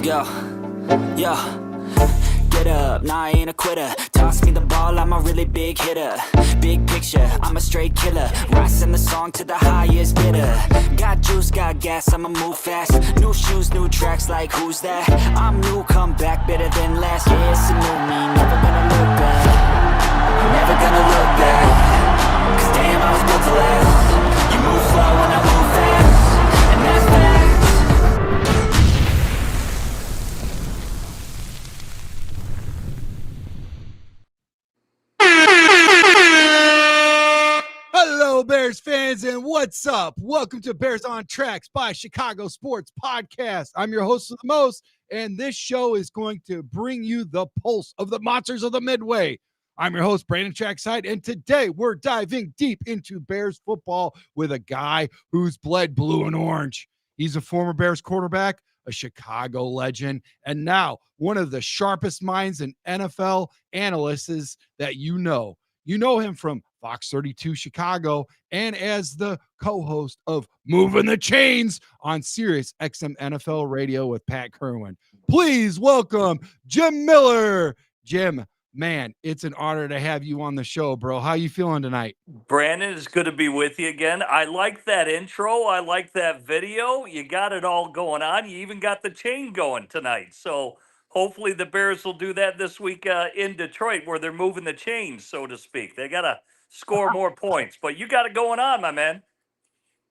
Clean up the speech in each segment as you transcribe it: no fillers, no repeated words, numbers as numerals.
Yo, yo, get up, nah, I ain't a quitter. Toss me the ball, I'm a really big hitter. Big picture, I'm a straight killer. Rising the song to the highest bidder. Got juice, got gas, I'ma move fast. New shoes, new tracks, like who's that? I'm new, come back, better than last. Yeah, it's a new me, never gonna look back. Never gonna look back. Cause damn, I was built to last. You move slow and I move fast. And that's facts. Hello, Bears fans, and what's up? Welcome to Bears on Tracks by Chicago Sports Podcast. I'm your host of the most, and this show is going to bring you the pulse of the monsters of the Midway. I'm your host, Brandon Trackside, and today we're diving deep into Bears football with a guy who's bled blue and orange. He's a former Bears quarterback, a Chicago legend, and now one of the sharpest minds in NFL analysts that you know. You know him from Fox 32 Chicago and as the co-host of Moving the Chains on Sirius XM NFL Radio with Pat Kerwin. Please welcome Jim Miller. Jim, man, it's an honor to have you on the show, bro. How you feeling tonight? Brandon, it's good to be with you again. I like that intro. I like that video. You got it all going on. You even got the chain going tonight. So hopefully the Bears will do that this week in Detroit where they're moving the chains, so to speak. They got to score more points. But you got it going on, my man.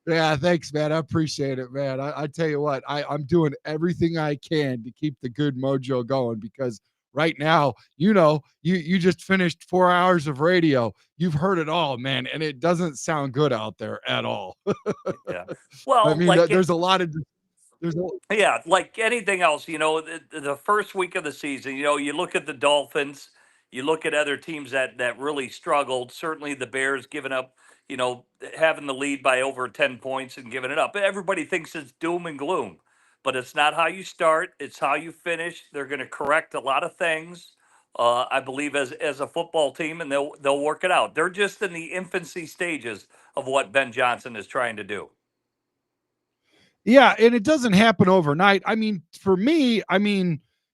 Yeah, thanks, man. I appreciate it, man. I tell you what, I'm doing everything I can to keep the good mojo going because right now, you just finished 4 hours of radio. You've heard it all, man, and it doesn't sound good out there at all. Yeah. Well, I mean, there's a lot of yeah, like anything else, the first week of the season, you look at the Dolphins, you look at other teams that really struggled. Certainly the Bears giving up, having the lead by over 10 points and giving it up. Everybody thinks it's doom and gloom, but it's not how you start, it's how you finish. They're going to correct a lot of things. I believe as a football team, and they'll work it out. They're just in the infancy stages of what Ben Johnson is trying to do. Yeah, and it doesn't happen overnight. I mean, for me,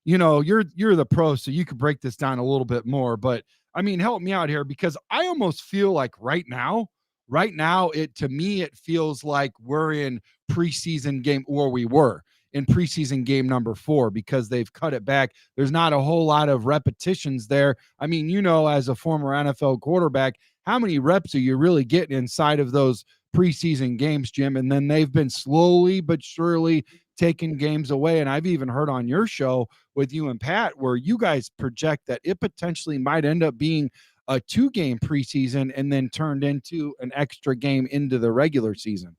you're the pro, so you could break this down a little bit more. But I mean, help me out here because I almost feel like right now, it feels like we're in preseason game, or we were in preseason game number 4 because they've cut it back. There's not a whole lot of repetitions there. I mean, as a former NFL quarterback, how many reps are you really getting inside of those preseason games, Jim? And then they've been slowly but surely taking games away. And I've even heard on your show with you and Pat where you guys project that it potentially might end up being a 2-game preseason and then turned into an extra game into the regular season.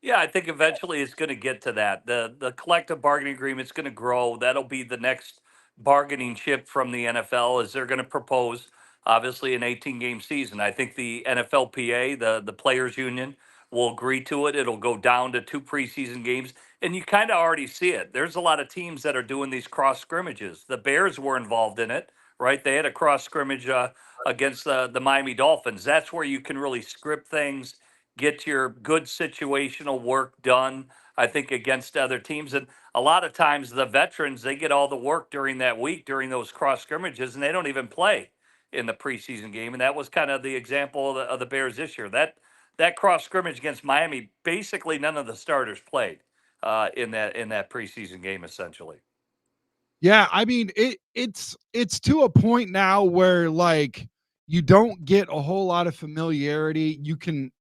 Yeah, I think eventually it's going to get to that. The collective bargaining agreement is going to grow. That'll be the next bargaining chip from the NFL as they're going to propose, obviously, an 18-game season. I think the NFLPA, the players union, will agree to it. It'll go down to 2 preseason games, and you kind of already see it. There's a lot of teams that are doing these cross scrimmages. The Bears were involved in it, right? They had a cross scrimmage against the Miami Dolphins. That's where you can really script things, get your good situational work done, I think, against other teams. And a lot of times the veterans, they get all the work during that week, during those cross scrimmages, and they don't even play in the preseason game. And that was kind of the example of the Bears this year. That cross scrimmage against Miami, basically none of the starters played in that preseason game, essentially. Yeah, I mean, it's to a point now where like you don't get a whole lot of familiarity. You can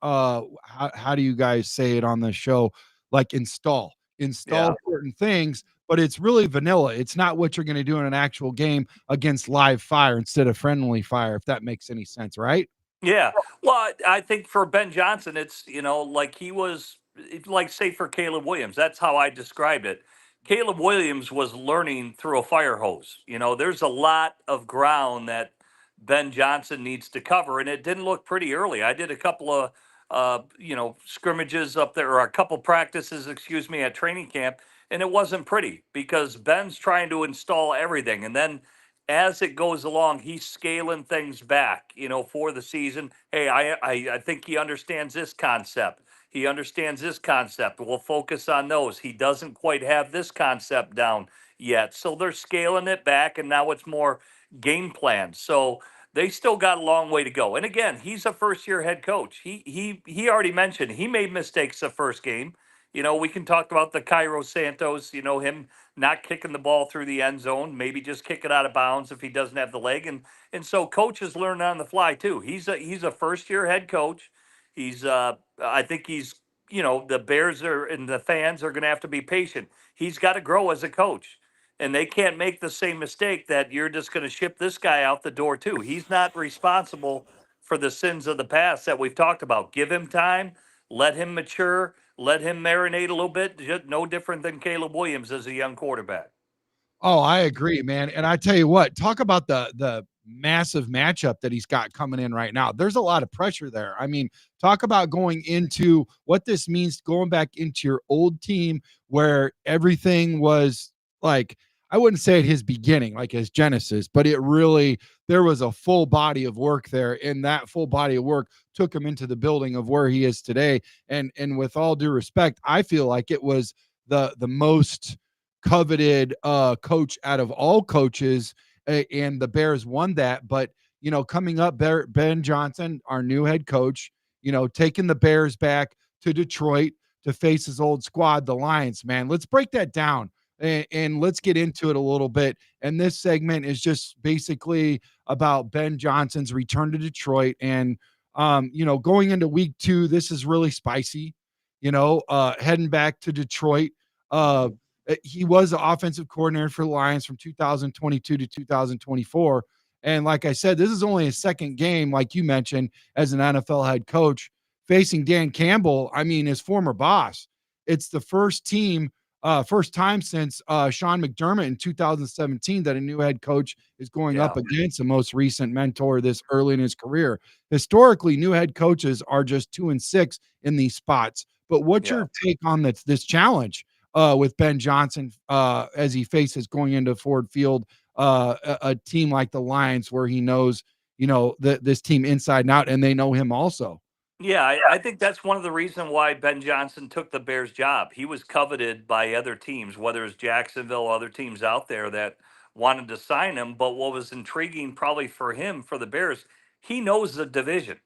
how do you guys say it on the show? Like install certain things, but it's really vanilla. It's not what you're going to do in an actual game against live fire instead of friendly fire, if that makes any sense, right? Yeah. Well, I think for Ben Johnson, it's, like he was, like, say, for Caleb Williams, that's how I described it. Caleb Williams was learning through a fire hose. There's a lot of ground that Ben Johnson needs to cover, and it didn't look pretty early. I did a couple of, scrimmages up there, or a couple practices, excuse me, at training camp, and it wasn't pretty because Ben's trying to install everything. And then as it goes along, he's scaling things back, for the season. Hey, I think he understands this concept. He understands this concept. We'll focus on those. He doesn't quite have this concept down yet. So they're scaling it back, and now it's more game plan. So they still got a long way to go. And again, he's a first year head coach. He already mentioned he made mistakes the first game. We can talk about the Cairo Santos, him not kicking the ball through the end zone, maybe just kick it out of bounds if he doesn't have the leg. And so coaches learn on the fly too. He's a first year head coach. I think the Bears are and the fans are going to have to be patient. He's got to grow as a coach, and they can't make the same mistake that you're just going to ship this guy out the door too. He's not responsible for the sins of the past that we've talked about. Give him time, let him mature, let him marinate a little bit. Just no different than Caleb Williams as a young quarterback. Oh, I agree, man. And I tell you what, talk about the massive matchup that he's got coming in right now. There's a lot of pressure there. I mean, talk about going into what this means, going back into your old team where everything was like, I wouldn't say at his beginning, like his genesis, but it really, there was a full body of work there. And that full body of work took him into the building of where he is today. And with all due respect, I feel like it was the most coveted coach out of all coaches, and the Bears won that. But coming up, Ben Johnson, our new head coach, taking the Bears back to Detroit to face his old squad, the Lions. Man, let's break that down and let's get into it a little bit. And this segment is just basically about Ben Johnson's return to Detroit. And going into week 2, this is really spicy. Heading back to Detroit. He was the offensive coordinator for the Lions from 2022 to 2024. And like I said, this is only his second game, like you mentioned, as an NFL head coach facing Dan Campbell. I mean, his former boss. It's the first time since Sean McDermott in 2017 that a new head coach is going up against the most recent mentor this early in his career. Historically, new head coaches are just 2-6 in these spots. But what's your take on this challenge with Ben Johnson as he faces going into Ford Field, a team like the Lions, where he knows, this team inside and out, and they know him also? Yeah, I think that's one of the reasons why Ben Johnson took the Bears job. He was coveted by other teams, whether it's Jacksonville, other teams out there that wanted to sign him. But what was intriguing probably for him, for the Bears, he knows the division.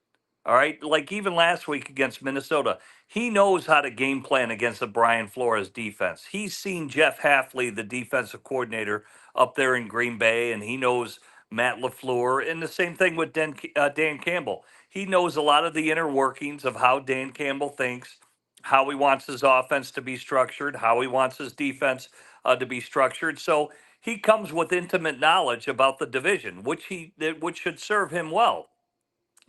All right. Like even last week against Minnesota, he knows how to game plan against the Brian Flores defense. He's seen Jeff Halfley, the defensive coordinator, up there in Green Bay, and he knows Matt LaFleur. And the same thing with Dan Campbell. He knows a lot of the inner workings of how Dan Campbell thinks, how he wants his offense to be structured, how he wants his defense to be structured. So he comes with intimate knowledge about the division, which should serve him well.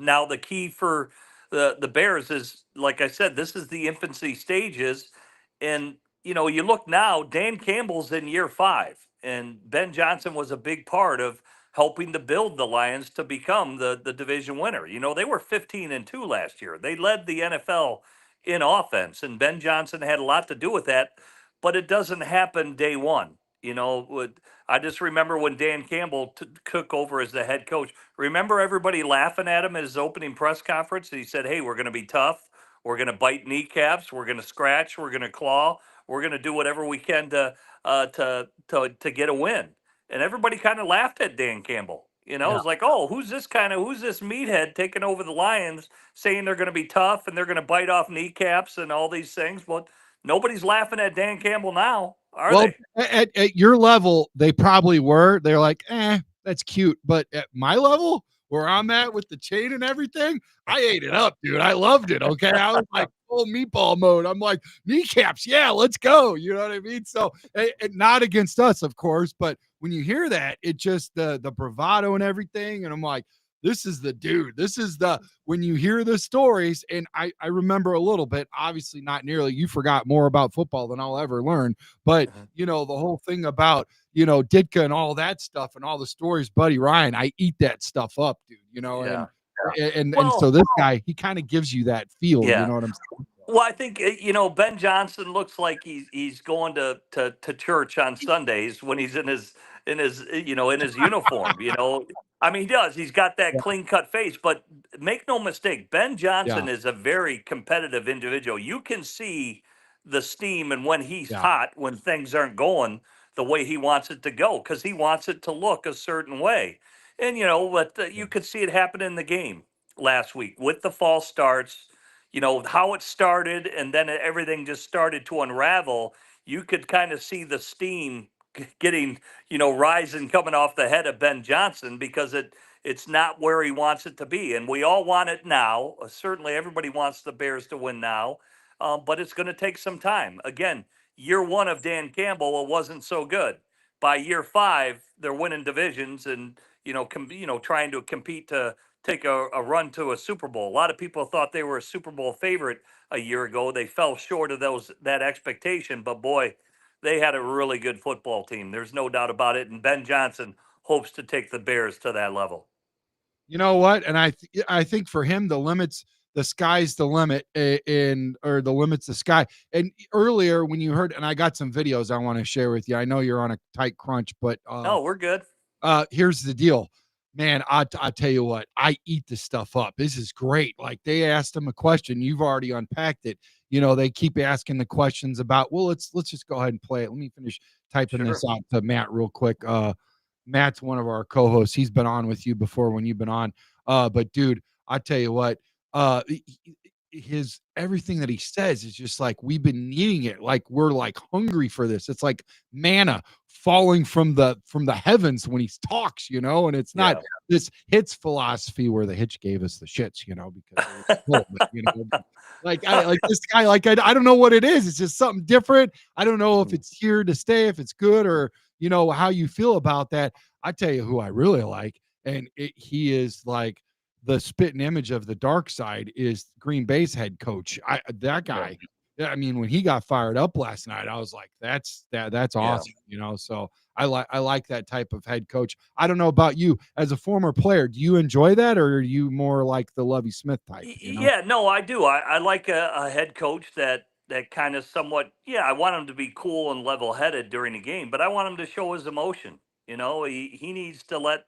Now, the key for the Bears is, like I said, this is the infancy stages, and you look now. Dan Campbell's in year 5, and Ben Johnson was a big part of helping to build the Lions to become the division winner. They were 15-2 last year. They led the NFL in offense, and Ben Johnson had a lot to do with that. But it doesn't happen day one. I just remember when Dan Campbell took over as the head coach. Remember everybody laughing at him at his opening press conference? He said, "Hey, we're going to be tough. We're going to bite kneecaps. We're going to scratch. We're going to claw. We're going to do whatever we can to get a win." And everybody kind of laughed at Dan Campbell. It's like, "Oh, who's this meathead taking over the Lions, saying they're going to be tough and they're going to bite off kneecaps and all these things?" Well, nobody's laughing at Dan Campbell now, are Well, they? at your level, they probably were. They're like, that's cute. But at my level, where I'm at with the chain and everything, I ate it up, dude. I loved it. Okay. I was like full meatball mode. I'm like, kneecaps. Yeah, let's go. You know what I mean? So not against us, of course, but when you hear that, it just the bravado and everything. And I'm like, this is the dude. This is when you hear the stories, and I remember a little bit, obviously not nearly. You forgot more about football than I'll ever learn. But, the whole thing about, Ditka and all that stuff and all the stories, Buddy Ryan, I eat that stuff up, dude, Yeah. and Well, so this guy, he kind of gives you that feel, you yeah. know what I'm saying? Well, I think Ben Johnson looks like he's going to church on Sundays when he's in his in his uniform. I mean, he does. He's got that Yeah. clean cut face, but make no mistake, Ben Yeah. Johnson is a very competitive individual. You can see the steam and when he's Yeah. hot, when things aren't going the way he wants it to go, because he wants it to look a certain way. And, but Yeah. you could see it happen in the game last week with the false starts, how it started, and then everything just started to unravel. You could kind of see the steam getting rising coming off the head of Ben Johnson because it's not where he wants it to be, and we all want it now. Certainly, everybody wants the Bears to win now, but it's going to take some time. Again, year one of Dan Campbell, it wasn't so good. By year five, they're winning divisions and trying to compete to take a run to a Super Bowl. A lot of people thought they were a Super Bowl favorite a year ago. They fell short of that expectation, but boy, they had a really good football team. There's no doubt about it. And Ben Johnson hopes to take the Bears to that level. You know what? And I think for him, the sky's the limit, or the limit's the sky. And earlier when you heard, and I got some videos I want to share with you. I know you're on a tight crunch, but No, we're good. here's the deal, man. I tell you what, I eat this stuff up. This is great. Like, they asked him a question, you've already unpacked it. They keep asking the questions about. Well, let's just go ahead and play it. Let me finish typing Sure. this out to Matt real quick. Matt's one of our co-hosts. He's been on with you before when you've been on. But dude, I tell you what, his everything that he says is just like, we've been needing it. Like, we're like hungry for this. It's like manna falling from the heavens when he talks, and it's not Yeah. this hits philosophy where the hitch gave us the shits, because it was cool, but, like, I like this guy, like, I don't know what it is. It's just something different. I don't know if it's here to stay, if it's good, or how you feel about that. I tell you who I really like, and he is like the spitting image of the dark side, is Green Bay's head coach. That guy. Yeah, I mean, when he got fired up last night, I was like, that's awesome, So I like that type of head coach. I don't know about you as a former player. Do you enjoy that, or are you more like the Lovie Smith type? Yeah, no, I do. I like a head coach that kind of somewhat. Yeah, I want him to be cool and level headed during the game, but I want him to show his emotion. He needs to let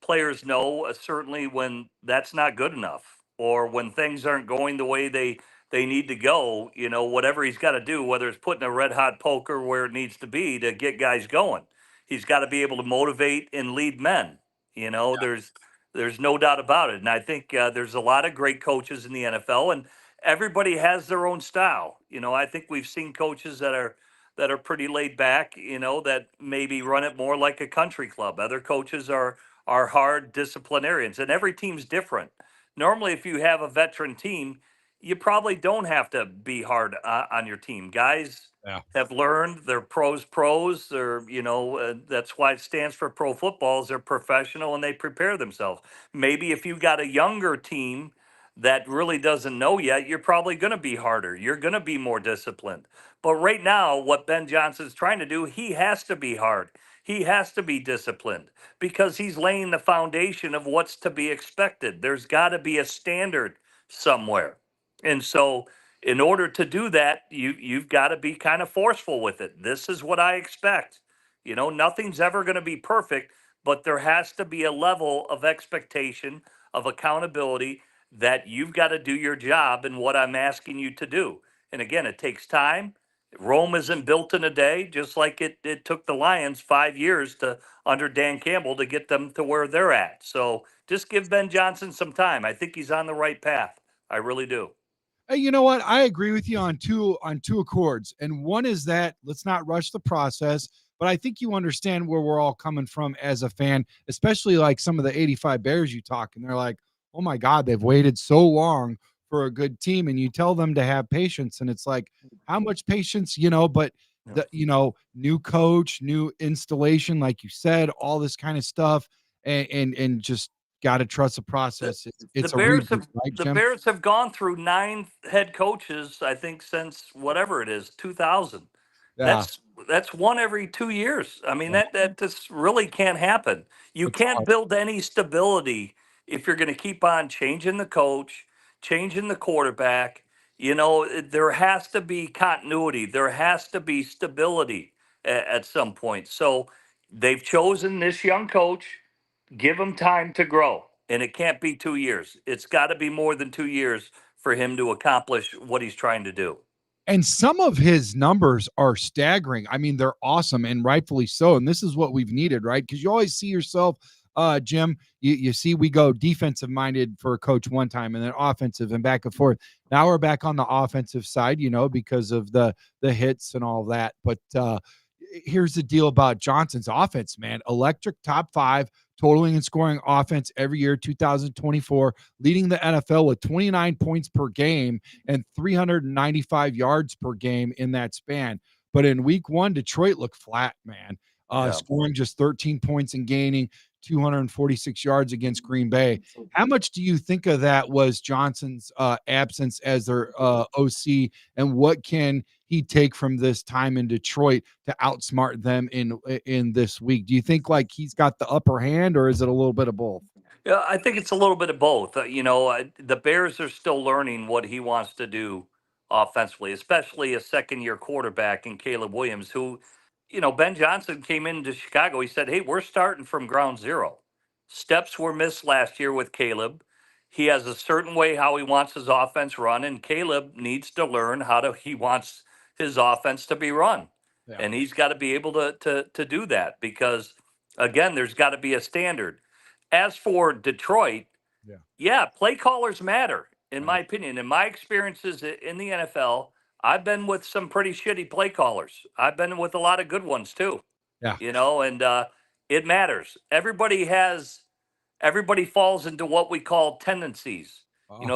players know, certainly when that's not good enough or when things aren't going the way they need to go. Whatever he's got to do, whether it's putting a red hot poker where it needs to be to get guys going, he's got to be able to motivate and lead men. There's no doubt about it. And I think there's a lot of great coaches in the NFL, and everybody has their own style. I think we've seen coaches that are pretty laid back, that maybe run it more like a country club. Other coaches are hard disciplinarians, and every team's different. Normally, if you have a veteran team, you probably don't have to be hard on your team. Guys Yeah. have learned they're pros. That's why it stands for pro football. Is they're professional and they prepare themselves. Maybe if you got a younger team that really doesn't know yet, you're probably going to be harder. You're going to be more disciplined. But right now, what Ben Johnson's trying to do, he has to be hard. He has to be disciplined because he's laying the foundation of what's to be expected. There's got to be a standard somewhere. And so, in order to do that, you've got to be kind of forceful with it. This is what I expect. Nothing's ever going to be perfect, but there has to be a level of expectation, of accountability, that you've got to do your job in what I'm asking you to do. And again, it takes time. Rome isn't built in a day, just like it took the Lions 5 years to under Dan Campbell to get them to where they're at. So just give Ben Johnson some time. I think he's on the right path. I really do. Hey, you know what? I agree with you on two accords. And one is that let's not rush the process. But I think you understand where we're all coming from as a fan, especially like some of the 85 Bears you talk, and they're like, oh my God, they've waited so long for a good team. And you tell them to have patience. And it's like, how much patience, but Yeah. new coach, new installation, like you said, all this kind of stuff. And just gotta trust the The, process. It's, the it's a Bears reboot, have right, the Jim? Bears have gone through 9 head coaches, I think, since whatever it is, 2000. Yeah. That's one every 2 years. I mean, Yeah. that just really can't happen. You It's can't hard. build any stability if you're going to keep on changing the coach, changing the quarterback. There has to be continuity. There has to be stability at some point. So they've chosen this young coach. Give him time to grow, and it can't be 2 years. It's got to be more than 2 years for him to accomplish what he's trying to do. And some of his numbers are staggering. I mean, they're awesome and rightfully so. And this is what we've needed, right? Because you always see yourself, Jim, you see we go defensive minded for a coach one time and then offensive and back and forth. Now we're back on the offensive side, because of the hits and all that. But here's the deal about Johnson's offense, man. Electric top 5 totaling and scoring offense every year, 2024, leading the NFL with 29 points per game and 395 yards per game in that span. But in week 1, Detroit looked flat, man. Scoring just 13 points and gaining 246 yards against Green Bay. How much do you think of that was Johnson's absence as their OC, and what can he take from this time in Detroit to outsmart them in this week? Do you think like he's got the upper hand, or is it a little bit of both? Yeah, I think it's a little bit of both. The Bears are still learning what he wants to do offensively, especially a second-year quarterback in Caleb Williams, who, Ben Johnson came into Chicago. He said, "Hey, we're starting from ground zero. Steps were missed last year with Caleb. He has a certain way how he wants his offense run, and Caleb needs to learn he wants his offense to be run, Yeah. and he's got to be able to do that because, again, there's got to be a standard." As for Detroit, yeah, play callers matter, in my opinion. In my experiences in the NFL, I've been with some pretty shitty play callers. I've been with a lot of good ones too. Yeah. And it matters. Everybody falls into what we call tendencies.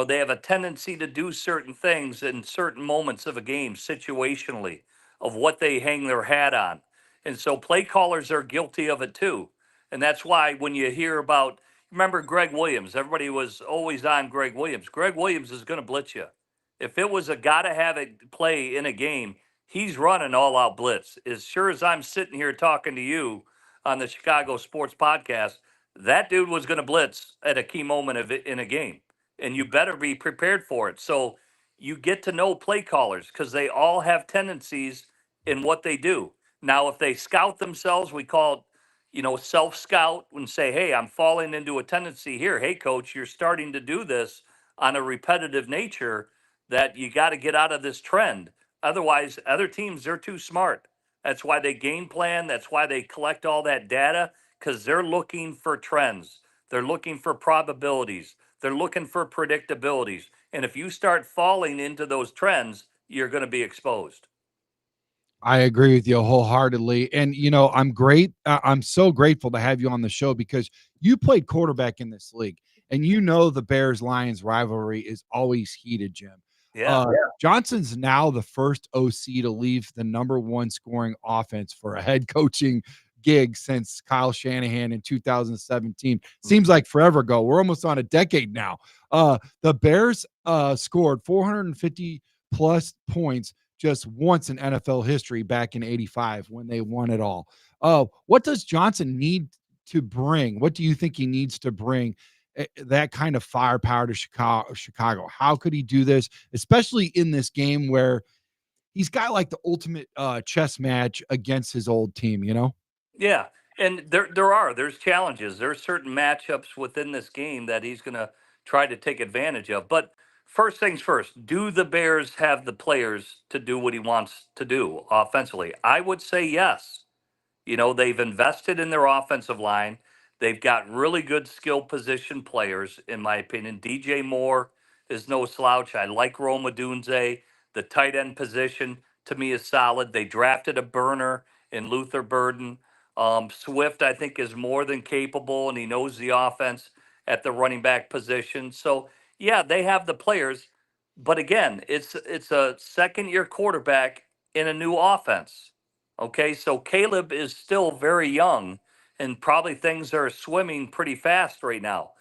They have a tendency to do certain things in certain moments of a game, situationally, of what they hang their hat on. And so play callers are guilty of it too. And that's why when you hear about, remember Greg Williams, everybody was always on Greg Williams. Greg Williams is going to blitz you. If it was a gotta have it play in a game, he's running all out blitz. As sure as I'm sitting here talking to you on the Chicago Sports Podcast, that dude was going to blitz at a key moment of it in a game, and you better be prepared for it. So you get to know play callers because they all have tendencies in what they do. Now, if they scout themselves, we call it, self scout and say, "Hey, I'm falling into a tendency here. Hey, coach, you're starting to do this on a repetitive nature that you got to get out of this trend." Otherwise, other teams, they're too smart. That's why they game plan. That's why they collect all that data, because they're looking for trends. They're looking for probabilities. They're looking for predictabilities. And if you start falling into those trends, you're going to be exposed. I agree with you wholeheartedly. And, I'm so grateful to have you on the show because you played quarterback in this league and the Bears Lions rivalry is always heated, Jim. Yeah. Johnson's now the first OC to leave the number 1 scoring offense for a head coaching gig since Kyle Shanahan in 2017. Seems like forever ago. We're almost on a decade now. The Bears scored 450 plus points just once in NFL history back in 85 when they won it all. What does Johnson need to bring? What do you think he needs to bring that kind of firepower to Chicago? How could he do this, especially in this game where he's got like the ultimate chess match against his old team, Yeah. And there's challenges. There's certain matchups within this game that he's going to try to take advantage of. But first things first, do the Bears have the players to do what he wants to do offensively? I would say yes. They've invested in their offensive line. They've got really good skill position players, in my opinion. DJ Moore is no slouch. I like Rome Odunze. The tight end position to me is solid. They drafted a burner in Luther Burden. Swift, I think, is more than capable, and he knows the offense at the running back position. So, yeah, they have the players. But again, it's a second-year quarterback in a new offense. Okay, so Caleb is still very young, and probably things are swimming pretty fast right now.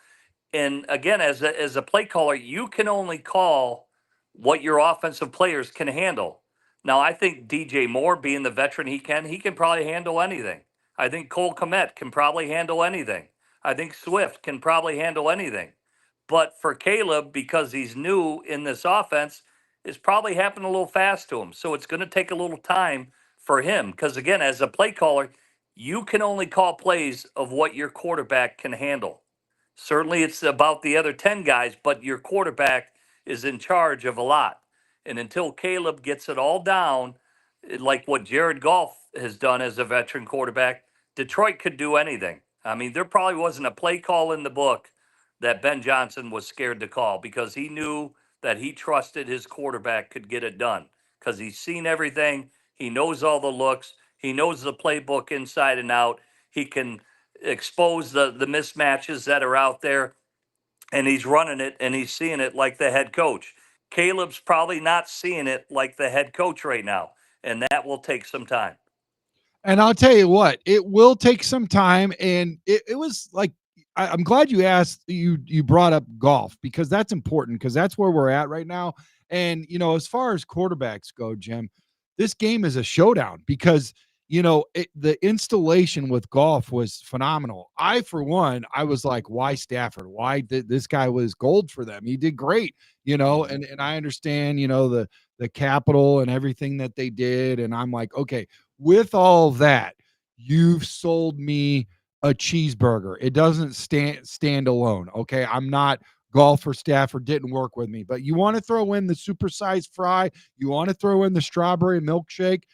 And again, as a play caller, you can only call what your offensive players can handle. Now, I think DJ Moore, being the veteran he can probably handle anything. I think Cole Kmet can probably handle anything. I think Swift can probably handle anything. But for Caleb, because he's new in this offense, it's probably happened a little fast to him. So it's going to take a little time for him. Because again, as a play caller, you can only call plays of what your quarterback can handle. Certainly, it's about the other 10 guys, but your quarterback is in charge of a lot. And until Caleb gets it all down, like what Jared Goff has done as a veteran quarterback, Detroit could do anything. I mean, there probably wasn't a play call in the book that Ben Johnson was scared to call because he knew that he trusted his quarterback could get it done because he's seen everything. He knows all the looks. He knows the playbook inside and out. He can expose the mismatches that are out there, and he's running it and he's seeing it like the head coach. Caleb's probably not seeing it like the head coach right now, and that will take some time. And I'll tell you what, it will take some time. And it was like, I'm glad you asked, you brought up golf because that's important because that's where we're at right now. And, as far as quarterbacks go, Jim, this game is a showdown because, the installation with golf was phenomenal. For one, I was like, why Stafford? Why did this guy was gold for them? He did great, and I understand, the capital and everything that they did. And I'm like, okay, with all that, you've sold me a cheeseburger. It doesn't stand alone. Okay. I'm not golf for Stafford, didn't work with me. But you want to throw in the supersized fry, you want to throw in the strawberry milkshake,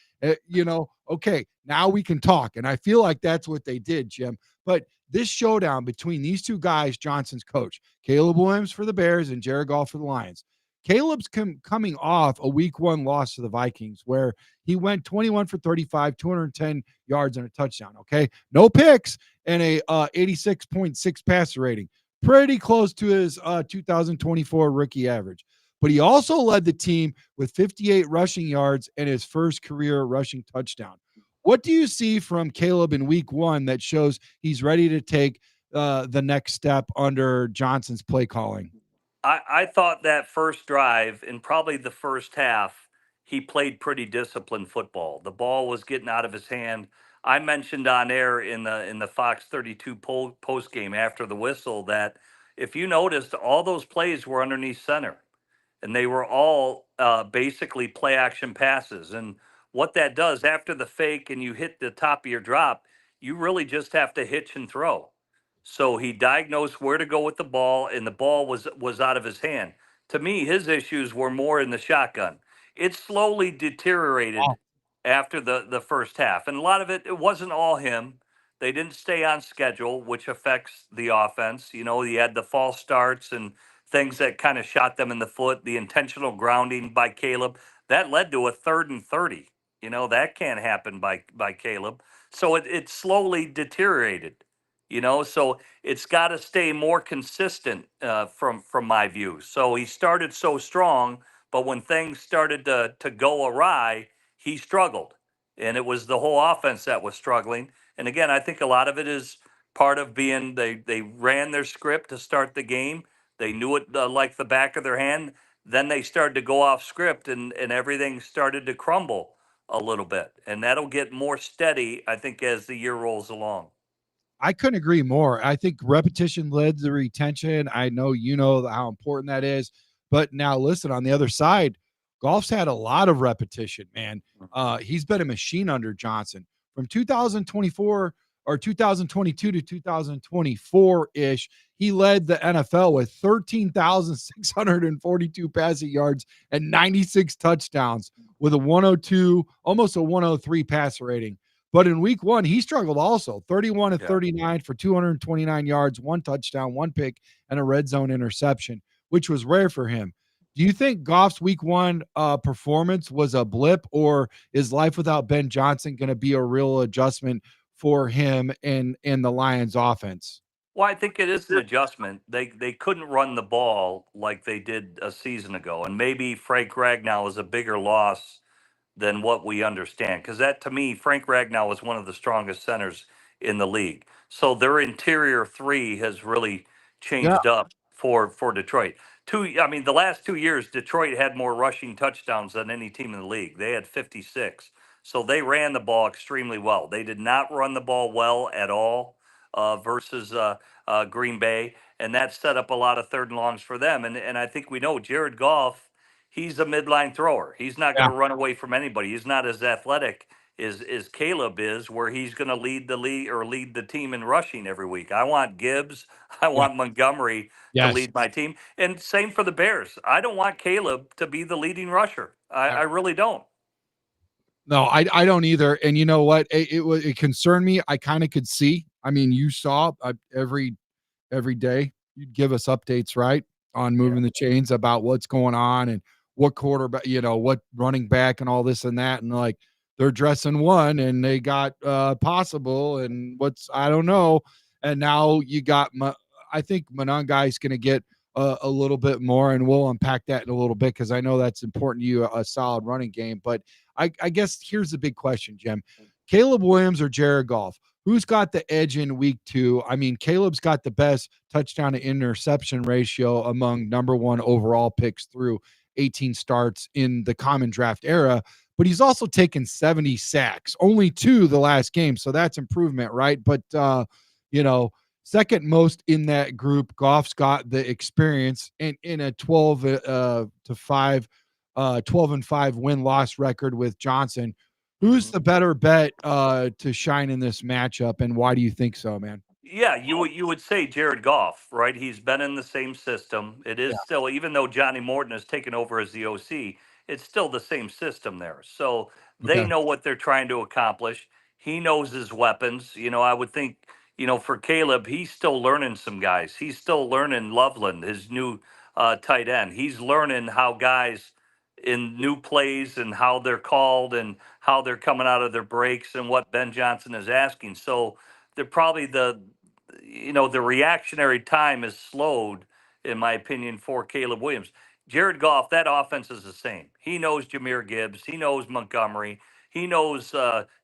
okay, now we can talk. And I feel like that's what they did, Jim. But this showdown between these two guys, Johnson's coach, Caleb Williams for the Bears and Jared Goff for the Lions. Caleb's coming off a week one loss to the Vikings where he went 21 for 35, 210 yards and a touchdown. Okay. No picks and a 86.6 passer rating. Pretty close to his 2024 rookie average. But he also led the team with 58 rushing yards and his first career rushing touchdown. What do you see from Caleb in week one that shows he's ready to take the next step under Johnson's play calling? I thought that first drive and probably the first half, he played pretty disciplined football. The ball was getting out of his hand. I mentioned on air in the Fox 32 post game after the whistle that if you noticed, all those plays were underneath center and they were all basically play action passes. And what that does after the fake and you hit the top of your drop, you really just have to hitch and throw. So he diagnosed where to go with the ball, and the ball was out of his hand. To me, his issues were more in the shotgun. It slowly deteriorated after the first half, and a lot of it wasn't all him. They didn't stay on schedule, which affects the offense. He had the false starts and things that kind of shot them in the foot. The intentional grounding by Caleb that led to a 3rd and 30. That can't happen by Caleb. So it slowly deteriorated. So it's got to stay more consistent from my view. So he started so strong, but when things started to go awry, he struggled, and it was the whole offense that was struggling. And again, I think a lot of it is part of being they ran their script to start the game. They knew it like the back of their hand. Then they started to go off script, and everything started to crumble a little bit. And that'll get more steady, I think, as the year rolls along. I couldn't agree more. I think repetition led to retention. I know how important that is. But now listen, on the other side, golf's had a lot of repetition, man. He's been a machine under Johnson from 2024 or 2022 to 2024 ish. He led the NFL with 13,642 passing yards and 96 touchdowns with a 102, almost a 103 passer rating. But in week one, he struggled also 31 to 39 for 229 yards, one touchdown, one pick, and a red zone interception, which was rare for him. Do you think Goff's week one performance was a blip, or is life without Ben Johnson going to be a real adjustment for him and the Lions offense? Well, I think it is an adjustment. They couldn't run the ball like they did a season ago, and maybe Frank Ragnow is a bigger loss than what we understand. Because that, to me, Frank Ragnow was one of the strongest centers in the league. So their interior three has really Yeah. changed up for Detroit. I mean, the last 2 years, Detroit had more rushing touchdowns than any team in the league. They had 56. So they ran the ball extremely well. They did not run the ball well at all versus Green Bay, and that set up a lot of 3rd and longs for them. And I think we know Jared Goff, he's a midline thrower. He's not going Yeah. to run away from anybody. He's not as athletic is Caleb is, where he's going to lead the league or lead the team in rushing every week. I want Gibbs, I Yeah. want Montgomery to Yes. lead my team, and same for the Bears. I don't want Caleb to be the leading rusher. Yeah. I really don't. No, I don't either. And you know what? It concerned me. I kind of could see. I mean, you saw every day you'd give us updates, right, on Yeah. moving the chains about what's going on and what quarterback, what running back and all this and that. And like they're dressing one and they got possible and what's I don't know. And now you got I think Monongai's going to get a little bit more, and we'll unpack that in a little bit because I know that's important to you, a solid running game. But I guess here's the big question, Jim: Caleb Williams or Jared Goff? Who's got the edge in week 2? I mean, Caleb's got the best touchdown to interception ratio among number 1 overall picks through 18 starts in the common draft era, but he's also taken 70 sacks, only 2 the last game. So that's improvement, right? But, you know, second most in that group, Goff's got the experience and in a 12 and 5 win-loss record with Johnson. Who's the better bet to shine in this matchup, and why do you think so, man? Yeah, you would say Jared Goff, right? He's been in the same system. It Yeah. is still, even though Johnny Morton has taken over as the OC, it's still the same system there. So they Okay. know what they're trying to accomplish. He knows his weapons. I would think, for Caleb, he's still learning some guys. He's still learning Loveland, his new tight end. He's learning how guys in new plays and how they're called and how they're coming out of their breaks and what Ben Johnson is asking. So they're probably the reactionary time is slowed, in my opinion, for Caleb Williams. Jared Goff, that offense is the same. He knows Jameer Gibbs. He knows Montgomery. He knows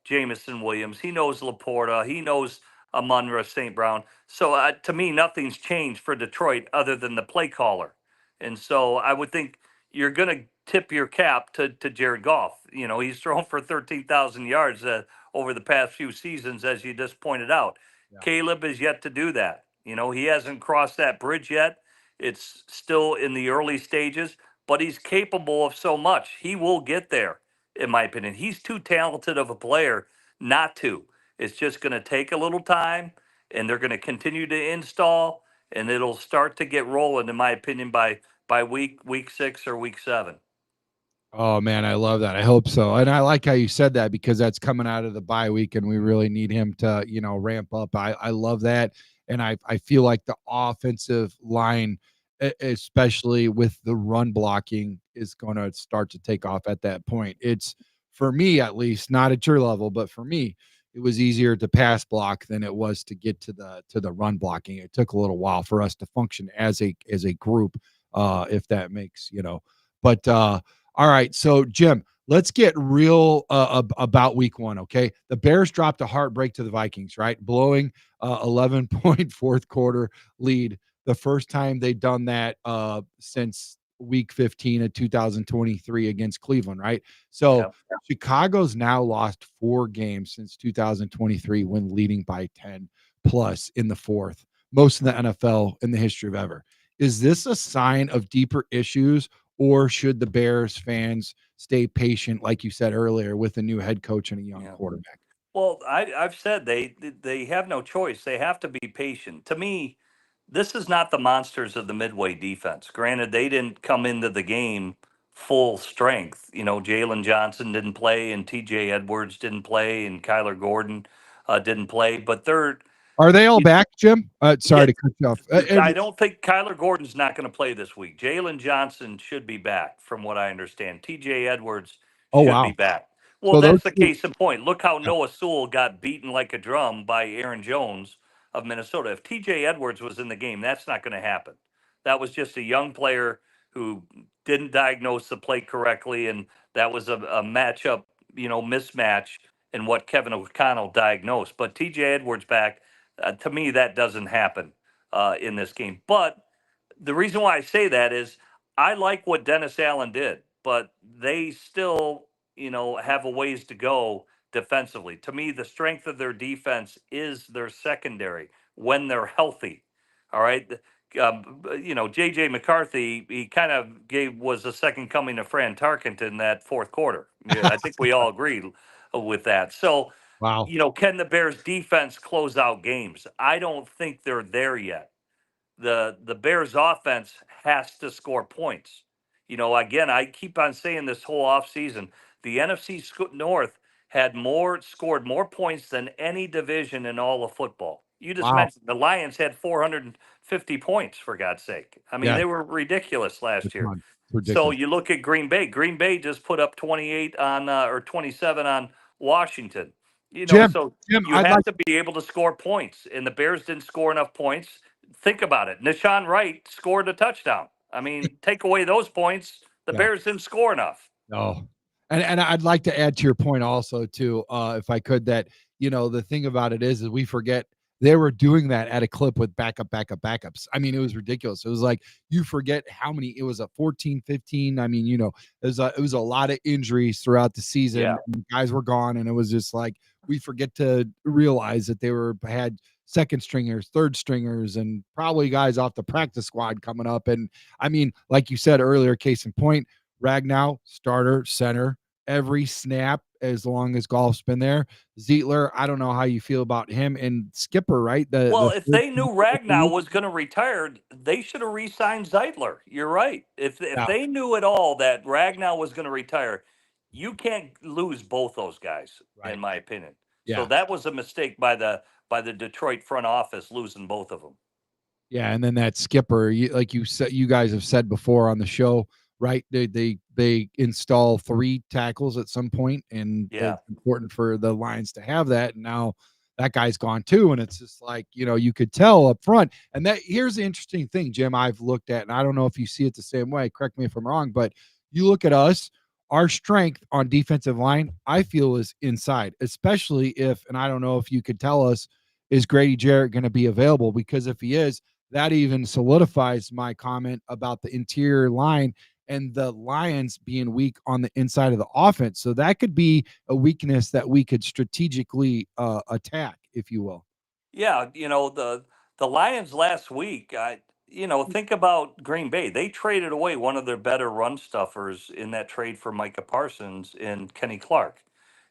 Jamison Williams. He knows Laporta. He knows Amonra St. Brown. So to me, nothing's changed for Detroit other than the play caller. And so I would think you're going to tip your cap to Jared Goff. He's thrown for 13,000 yards over the past few seasons, as you just pointed out. Yeah. Caleb is yet to do that. He hasn't crossed that bridge yet. It's still in the early stages, but he's capable of so much. He will get there, in my opinion. He's too talented of a player not to. It's just going to take a little time, and they're going to continue to install, and it'll start to get rolling, in my opinion, by week 6 or week 7. Oh man, I love that. I hope so. And I like how you said that because that's coming out of the bye week and we really need him to, ramp up. I love that. And I feel like the offensive line, especially with the run blocking, is going to start to take off at that point. It's for me, at least, not at your level, but for me, it was easier to pass block than it was to get to the run blocking. It took a little while for us to function as a group, if that makes. But all right, so Jim, let's get real about week 1, okay? The Bears dropped a heartbreak to the Vikings, right? Blowing 11-point fourth quarter lead, the first time they've done that since week 15 of 2023 against Cleveland, right? So Yeah. Chicago's now lost 4 games since 2023 when leading by 10 plus in the fourth, most in the NFL in the history of ever. Is this a sign of deeper issues, or should the Bears fans stay patient, like you said earlier, with a new head coach and a young Yeah. quarterback? Well, I've said they have no choice. They have to be patient. To me, this is not the monsters of the Midway defense. Granted, they didn't come into the game full strength. Jalen Johnson didn't play, and T.J. Edwards didn't play, and Kyler Gordon didn't play. But they're Are they all you- back, Jim? Sorry yeah, to cut you off. I don't think Kyler Gordon's not going to play this week. Jalen Johnson should be back, from what I understand. T.J. Edwards Oh should be wow. back. Well, So those that's the two, case in point. Look how yeah. Noah Sewell got beaten like a drum by Aaron Jones of Minnesota. If T.J. Edwards was in the game, that's not going to happen. That was just a young player who didn't diagnose the play correctly, and that was a matchup, mismatch in what Kevin O'Connell diagnosed. But T.J. Edwards back, to me, that doesn't happen in this game. But the reason why I say that is I like what Dennis Allen did, but they still, have a ways to go defensively. To me, the strength of their defense is their secondary when they're healthy. All right. JJ McCarthy, he kind of was the second coming of Fran Tarkenton that fourth quarter. Yeah, I think we all agree. with that. So, Wow. can the Bears defense close out games? I don't think they're there yet. The Bears offense has to score points. Again, I keep on saying this whole offseason, the NFC North had scored more points than any division in all of football. You just Wow. mentioned the Lions had 450 points, for God's sake. I mean, Yeah. they were ridiculous last year. It's So ridiculous. you look at Green Bay. Green Bay just put up 28 on or 27 on Washington. Jim, So Jim, you I'd have like, to be able to score points, and the Bears didn't score enough points. Think about it. Nishan Wright scored a touchdown. I mean, take away those points, the yeah. Bears didn't score enough. No. And I'd like to add to your point also too, if I could, that the thing about it is we forget they were doing that at a clip with backups. I mean, it was ridiculous. It was like you forget how many, it was a 14, 15. I mean, it was a lot of injuries throughout the season. Yeah. And guys were gone, and it was just like we forget to realize that they had second stringers, third stringers, and probably guys off the practice squad coming up. And I mean, like you said earlier, case in point, Ragnow, starter, center, every snap as long as Golf's been there. Zietler, I don't know how you feel about him, and Skipper, right? Well, The if they knew Ragnow was going to retire, they should have re-signed Zeitler. You're right. If yeah, they knew at all that Ragnow was going to retire, you can't lose both those guys, right. in my opinion. So Yeah. that was a mistake by the Detroit front office losing both of them. Yeah, and then that Skipper, like you said, you guys have said before on the show, right? They install 3 tackles at some point, and Yeah. it's important for the Lions to have that. And now that guy's gone too, and it's just like you could tell up front. And that here's the interesting thing, Jim. I've looked at, and I don't know if you see it the same way. Correct me if I'm wrong, but you look at us. Our strength on defensive line, I feel, is inside, especially if, and I don't know if you could tell us, is Grady Jarrett going to be available? Because if he is, that even solidifies my comment about the interior line and the Lions being weak on the inside of the offense. So that could be a weakness that we could strategically attack, if you will. Yeah, the Lions last week, think about Green Bay. They traded away one of their better run stuffers in that trade for Micah Parsons and Kenny Clark.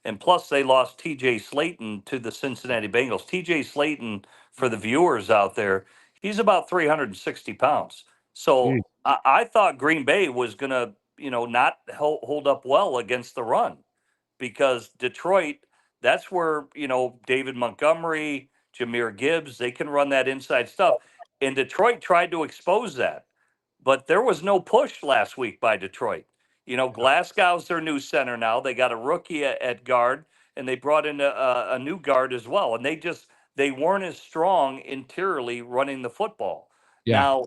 And plus they lost TJ Slayton to the Cincinnati Bengals. TJ Slayton, for the viewers out there, he's about 360 pounds. So Jeez. I thought Green Bay was gonna, not hold up well against the run, because Detroit, that's where, David Montgomery, Jameer Gibbs, they can run that inside stuff. And Detroit tried to expose that, but there was no push last week by Detroit. Glasgow's their new center now. They got a rookie at guard, and they brought in a new guard as well. And they weren't as strong interiorly running the football. Yeah. Now,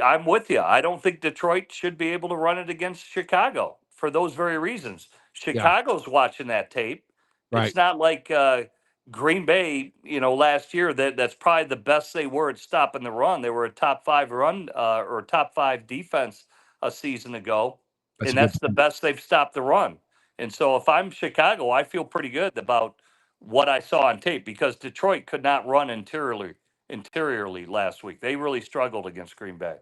I'm with you. I don't think Detroit should be able to run it against Chicago for those very reasons. Yeah. Chicago's watching that tape. Right. It's not like Green Bay, last year. That's probably the best they were at stopping the run. They were a top 5 run or top 5 defense a season ago, That's and a good that's the point. best they've stopped the run. And so, if I'm Chicago, I feel pretty good about what I saw on tape, because Detroit could not run interiorly last week. They really struggled against Green Bay.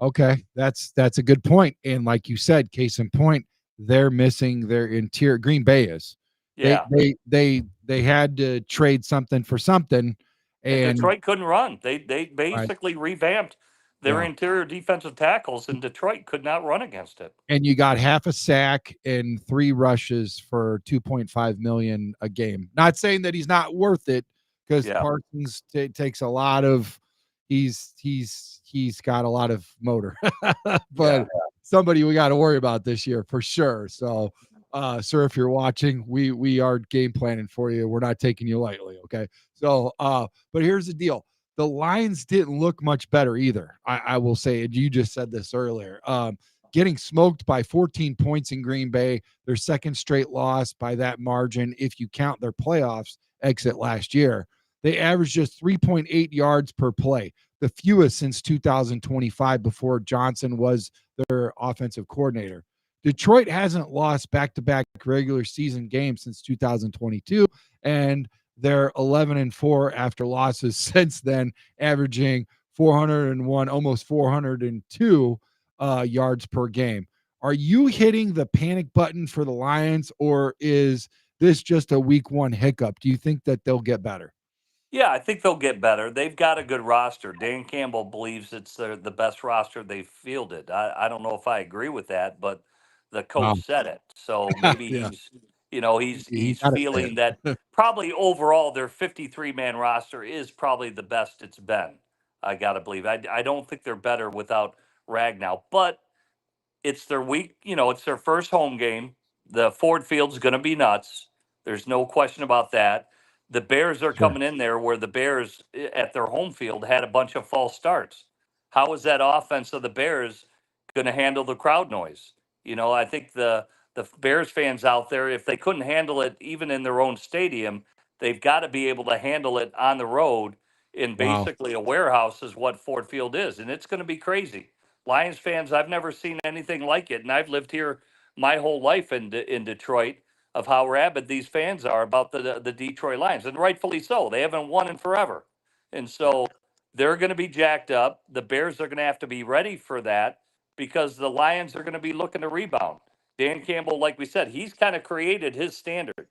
Okay, that's a good point. And like you said, case in point, they're missing their interior. Green Bay is. Yeah. They had to trade something for something, And and Detroit couldn't run. They right, basically revamped their yeah. interior defensive tackles, and Detroit could not run against it. And you got half a sack and 3 rushes for 2.5 million a game. Not saying that he's not worth it, because Yeah. Parsons takes a lot of. He's got a lot of motor, but Yeah. somebody we got to worry about this year for sure. So, sir, if you're watching, we are game planning for you. We're not taking you lightly, okay? So, but here's the deal: the Lions didn't look much better either. I will say it. You just said this earlier. Getting smoked by 14 points in Green Bay, their second straight loss by that margin, if you count their playoffs exit last year. They averaged just 3.8 yards per play, the fewest since 2025, before Johnson was their offensive coordinator. Detroit hasn't lost back-to-back regular season games since 2022, and they're 11-4 after losses since then, averaging 401, almost 402 yards per game. Are you hitting the panic button for the Lions, or is this just a week one hiccup? Do you think that they'll get better? Yeah, I think they'll get better. They've got a good roster. Dan Campbell believes it's the best roster they've fielded. I don't know if I agree with that, but the Wow. coach said it. So maybe Yeah. he's, you know, You he's gotta say feeling that it. probably overall their 53-man roster is probably the best it's been. I got to believe. I don't think they're better without Ragnow, but it's their week, it's their first home game. The Ford Field's going to be nuts. There's no question about that. The Bears are Sure. coming in there where the Bears at their home field had a bunch of false starts. How is that offense of the Bears going to handle the crowd noise? I think the Bears fans out there, if they couldn't handle it even in their own stadium, they've got to be able to handle it on the road in Wow. basically a warehouse is what Ford Field is, and it's going to be crazy. Lions fans, I've never seen anything like it, and I've lived here my whole life in Detroit of how rabid these fans are about the Detroit Lions, and rightfully so. They haven't won in forever, and so they're going to be jacked up. The Bears are going to have to be ready for that because the Lions are going to be looking to rebound. Dan Campbell, like we said, he's kind of created his standard,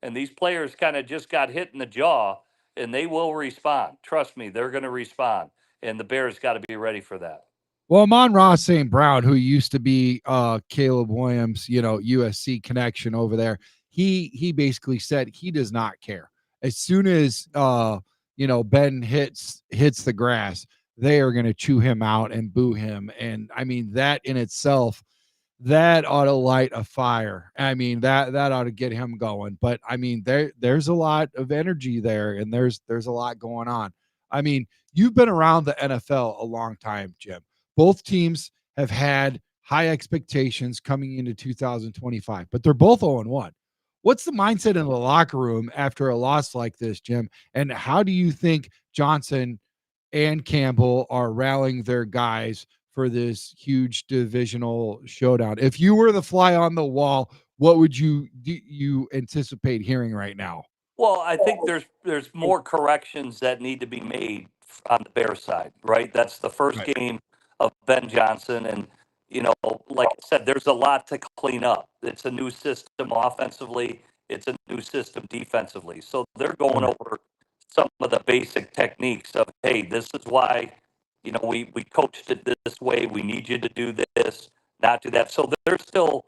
and these players kind of just got hit in the jaw, and they will respond. Trust me, they're going to respond, and the Bears got to be ready for that. Well, Amon-Ra St. Brown, who used to be Caleb Williams, USC connection over there, he basically said he does not care. As soon as Ben hits the grass, they are going to chew him out and boo him. And I mean, that in itself, that ought to light a fire. I mean, that ought to get him going. But I mean, there's a lot of energy there, and there's a lot going on. I mean, you've been around the NFL a long time, Jim. Both teams have had high expectations coming into 2025, but they're both 0-1. What's the mindset in the locker room after a loss like this, Jim? And how do you think Johnson and Campbell are rallying their guys for this huge divisional showdown? If you were the fly on the wall, what would you anticipate hearing right now? Well, I think there's more corrections that need to be made on the Bears side, right? That's the first Right. game of Ben Johnson, and like I said, there's a lot to clean up. It's a new system offensively. It's a new system defensively. So they're going Sure. over some of the basic techniques of, hey, this is why we coached it this way. We need you to do this, not do that. So they're still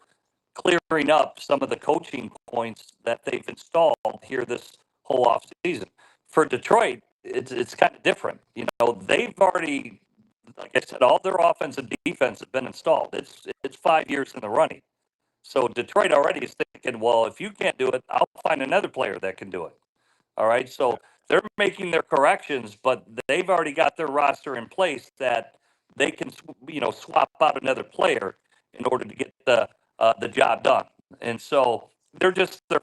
clearing up some of the coaching points that they've installed here this whole off season. For Detroit, it's kind of different. They've already, like I said, all their offense and defense have been installed. It's 5 years in the running. So Detroit already is thinking, well, if you can't do it, I'll find another player that can do it. All right. So they're making their corrections, but they've already got their roster in place that they can, swap out another player in order to get the job done. And so they're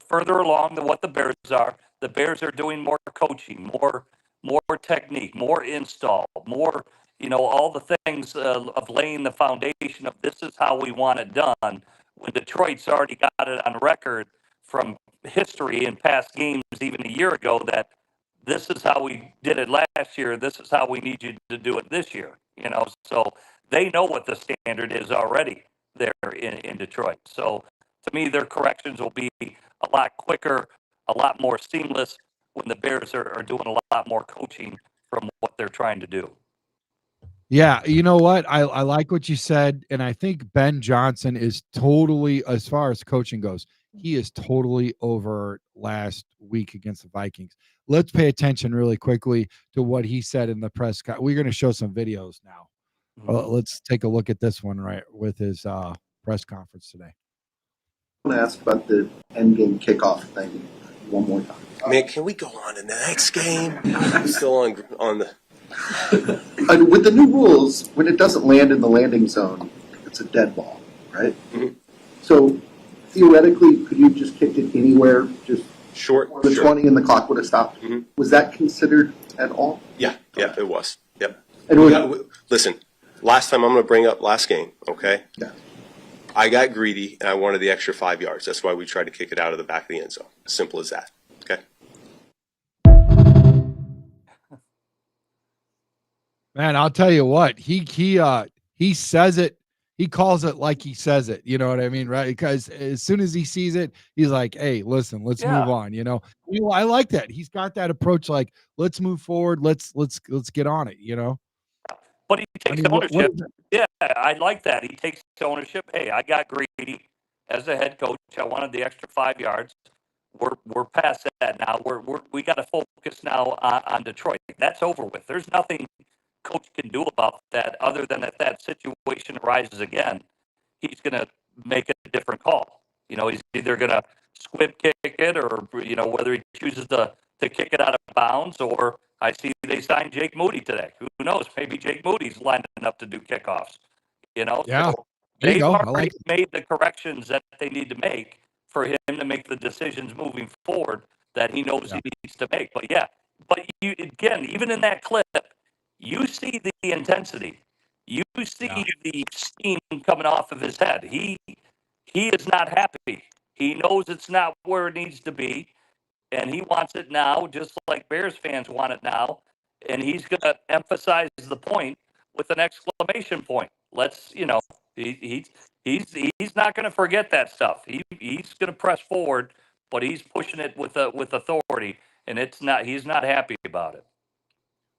further along than what the Bears are. The Bears are doing more coaching, more technique, more install, more, all the things of laying the foundation of this is how we want it done. When Detroit's already got it on record from history in past games, even a year ago, that this is how we did it last year. This is how we need you to do it this year. So they know what the standard is already there in Detroit. So to me, their corrections will be a lot quicker, a lot more seamless when the Bears are doing a lot more coaching from what they're trying to do. Yeah, you know what? I like what you said, and I think Ben Johnson is totally, as far as coaching goes, he is totally over last week against the Vikings. Let's pay attention really quickly to what he said in the press. We're going to show some videos now. Let's take a look at this one right with his press conference today. I want to ask about the end game kickoff thing one more time. Man, can we go on to the next game? I'm still on the. With the new rules, when it doesn't land in the landing zone, it's a dead ball, right? Mm-hmm. So theoretically, could you just kick it anywhere, just Short. the 20 and the clock would have stopped? Mm-hmm. Was that considered at all? Yeah, it was. Yep. And Listen, last time I'm going to bring up last game, okay? Yeah. I got greedy and I wanted the extra 5 yards. That's why we tried to kick it out of the back of the end zone. Simple as that. Okay. Man, I'll tell you what, he says it. he calls it like he says it. You know what I mean, right? Because as soon as he sees it, he's like, "Hey, listen, let's move Yeah. on." I like that. He's got that approach. Like, let's move forward. Let's get on it. But he I takes mean, what ownership. is it? Yeah, I like that. He takes ownership. Hey, I got greedy as a head coach. I wanted the extra 5 yards. We're past that now. We got to focus now on Detroit. That's over with. There's nothing coach can do about that other than if that situation arises again, he's going to make a different call. He's either going to squib kick it or, whether he chooses to kick it out of bounds, or I see they signed Jake Moody today. Who knows? Maybe Jake Moody's lining up to do kickoffs, Yeah, so there you they've go. I already like it. made the corrections that they need to make for him to make the decisions moving forward that he knows Yeah, he needs to make. But yeah, you again, even in that clip, you see the intensity. You yeah. see the steam coming off of his head. He is not happy. He knows it's not where it needs to be, and he wants it now, just like Bears fans want it now. And he's going to emphasize the point with an exclamation point. Let's, he's not going to forget that stuff. He's going to press forward, but he's pushing it with authority, and he's not happy about it.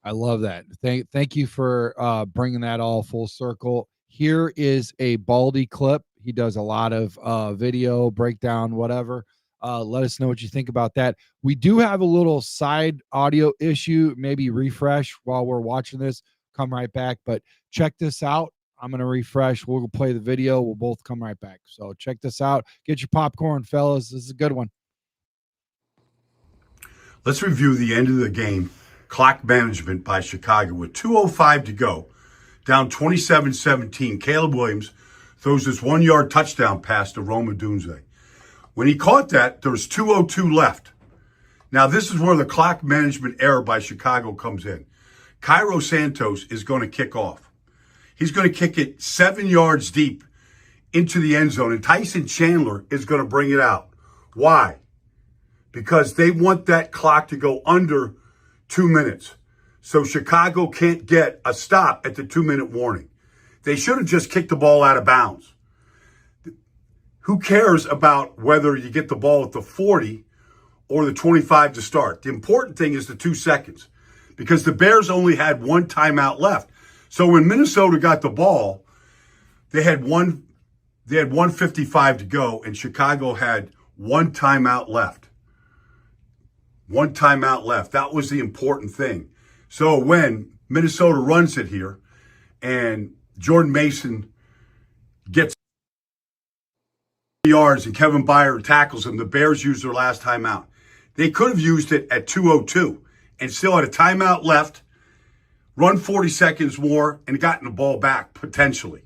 I love that. Thank you for bringing that all full circle. Here is a Baldy clip. He does a lot of video breakdown, whatever. Let us know what you think about that. We do have a little side audio issue. Maybe refresh while we're watching this. Come right back. But check this out. I'm going to refresh. We'll play the video. We'll both come right back. So check this out. Get your popcorn, fellas. This is a good one. Let's review the end of the game. Clock management by Chicago with 2:05 to go. Down 27-17. Caleb Williams throws this 1-yard touchdown pass to Roma Dunze. When he caught that, there was 2:02 left. Now, this is where the clock management error by Chicago comes in. Cairo Santos is going to kick off. He's going to kick it 7 yards deep into the end zone, and Tyson Chandler is going to bring it out. Why? Because they want that clock to go under 2 minutes. So Chicago can't get a stop at the 2-minute warning. They should have just kicked the ball out of bounds. Who cares about whether you get the ball at the 40 or the 25 to start? The important thing is the 2 seconds, because the Bears only had 1 timeout left. So when Minnesota got the ball, they had 1:55 to go, and Chicago had 1 timeout left. 1 timeout left. That was the important thing. So when Minnesota runs it here and Jordan Mason gets yards and Kevin Byard tackles him, the Bears use their last timeout. They could have used it at 2:02 and still had a timeout left, run 40 seconds more, and gotten the ball back potentially.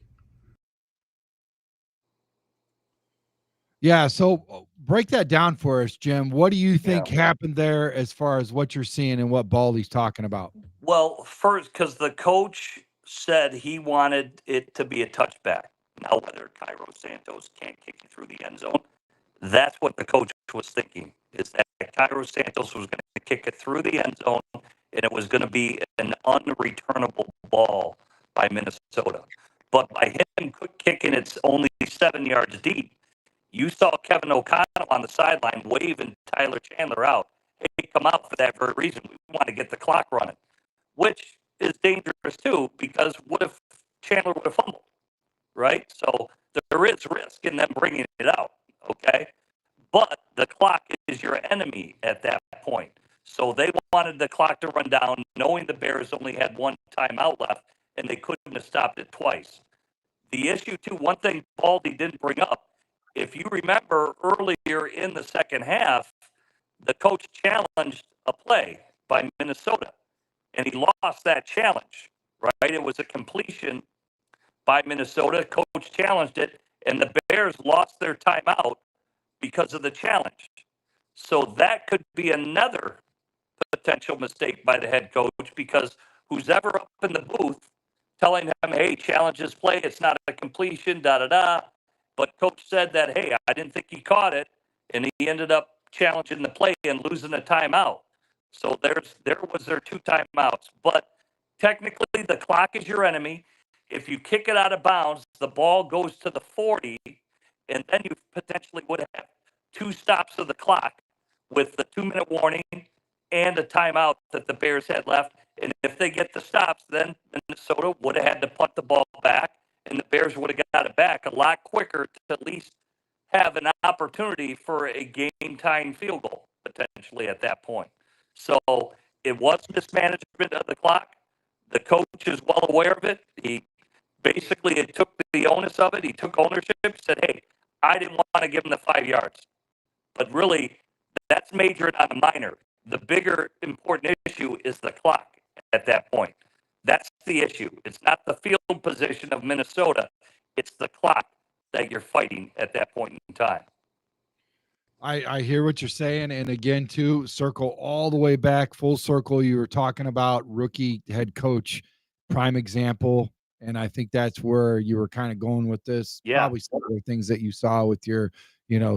Yeah, so break that down for us, Jim. What do you think happened there as far as what you're seeing and what Baldy's talking about? Well, first, because the coach said he wanted it to be a touchback. Now, whether Cairo Santos can't kick it through the end zone, that's what the coach was thinking, is that Cairo Santos was going to kick it through the end zone, and it was going to be an unreturnable ball by Minnesota. But by him kicking it only 7 yards deep, you saw Kevin O'Connell on the sideline waving Tyler Chandler out. Hey, come out for that very reason. We want to get the clock running, which is dangerous too, because what if Chandler would have fumbled, right? So there is risk in them bringing it out, okay? But the clock is your enemy at that point. So they wanted the clock to run down, knowing the Bears only had 1 timeout left, and they couldn't have stopped it twice. The issue, too, one thing Baldy didn't bring up, if you remember earlier in the second half, the coach challenged a play by Minnesota, and he lost that challenge, right? It was a completion by Minnesota. Coach challenged it, and the Bears lost their timeout because of the challenge. So that could be another potential mistake by the head coach, because who's ever up in the booth telling him, hey, challenge this play, it's not a completion, da-da-da. But coach said that, hey, I didn't think he caught it, and he ended up challenging the play and losing a timeout. So there was their 2 timeouts. But technically, the clock is your enemy. If you kick it out of bounds, the ball goes to the 40, and then you potentially would have 2 stops of the clock with the 2-minute warning and a timeout that the Bears had left. And if they get the stops, then Minnesota would have had to punt the ball back, and the Bears would have got it back a lot quicker to at least have an opportunity for a game-tying field goal, potentially at that point. So it was mismanagement of the clock. The coach is well aware of it. He basically took the onus of it. He took ownership, said, hey, I didn't want to give him the 5 yards. But really, that's majored on a minor. The bigger important issue is the clock at that point. That's the issue. It's not the field position of Minnesota. It's the clock that you're fighting at that point in time. I hear what you're saying. And again, too, circle all the way back, full circle. You were talking about rookie head coach, prime example. And I think that's where you were kind of going with this. Yeah. Probably some of the things that you saw with your,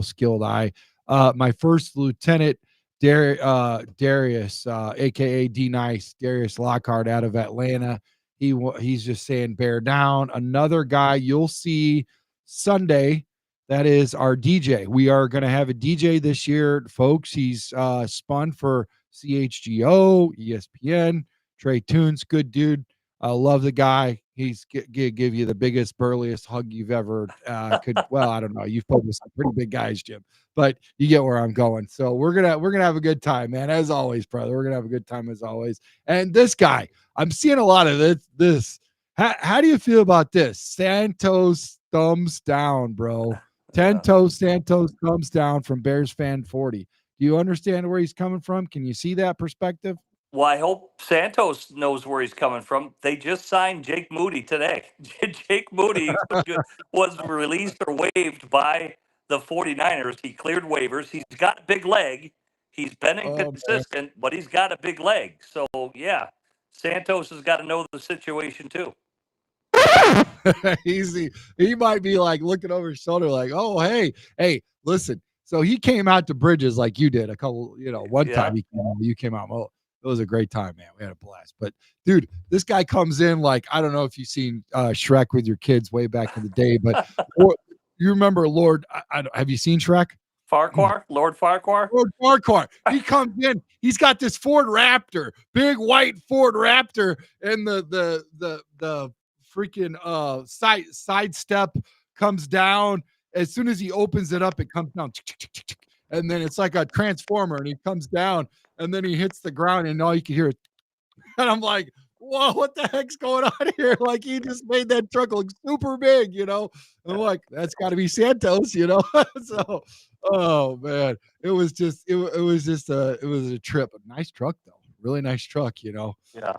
skilled eye. My first lieutenant, Darius, aka D Nice, Darius Lockhart out of Atlanta. He's just saying bear down. Another guy you'll see Sunday. That is our DJ. We are going to have a DJ this year, folks. He's spun for CHGO, ESPN, Trey Tunes, good dude. I love the guy. He's give you the biggest, burliest hug you've ever could. Well, I don't know. You've played with some pretty big guys, Jim, but you get where I'm going. So we're gonna have a good time, man. As always, brother. We're gonna have a good time as always. And this guy, I'm seeing a lot of this. How do you feel about this? Santos thumbs down, bro. Santos thumbs down from Bears fan 40. Do you understand where he's coming from? Can you see that perspective? Well, I hope Santos knows where he's coming from. They just signed Jake Moody today. Jake Moody was released or waived by the 49ers. He cleared waivers. He's got a big leg. He's been inconsistent, but he's got a big leg. So, yeah, Santos has got to know the situation too. Easy. He might be like looking over his shoulder like, oh, hey, listen. So he came out to Bridges like you did a couple, one time you came out. Well, it was a great time, man. We had a blast. But dude, this guy comes in like, I don't know if you've seen Shrek with your kids way back in the day, but you remember Lord, have you seen Shrek? Farquhar, Lord Farquhar. Lord Farquhar. He comes in. He's got this Ford Raptor, big white Ford Raptor, and the freaking side step comes down. As soon as he opens it up, it comes down, and then it's like a transformer, and he comes down, and then he hits the ground, and all you can hear is, and I'm like, whoa, what the heck's going on here? Like, he just made that truck look super big, I'm like, that's got to be Santos, So, oh man, it was a trip. A nice truck though, really nice truck, Yeah.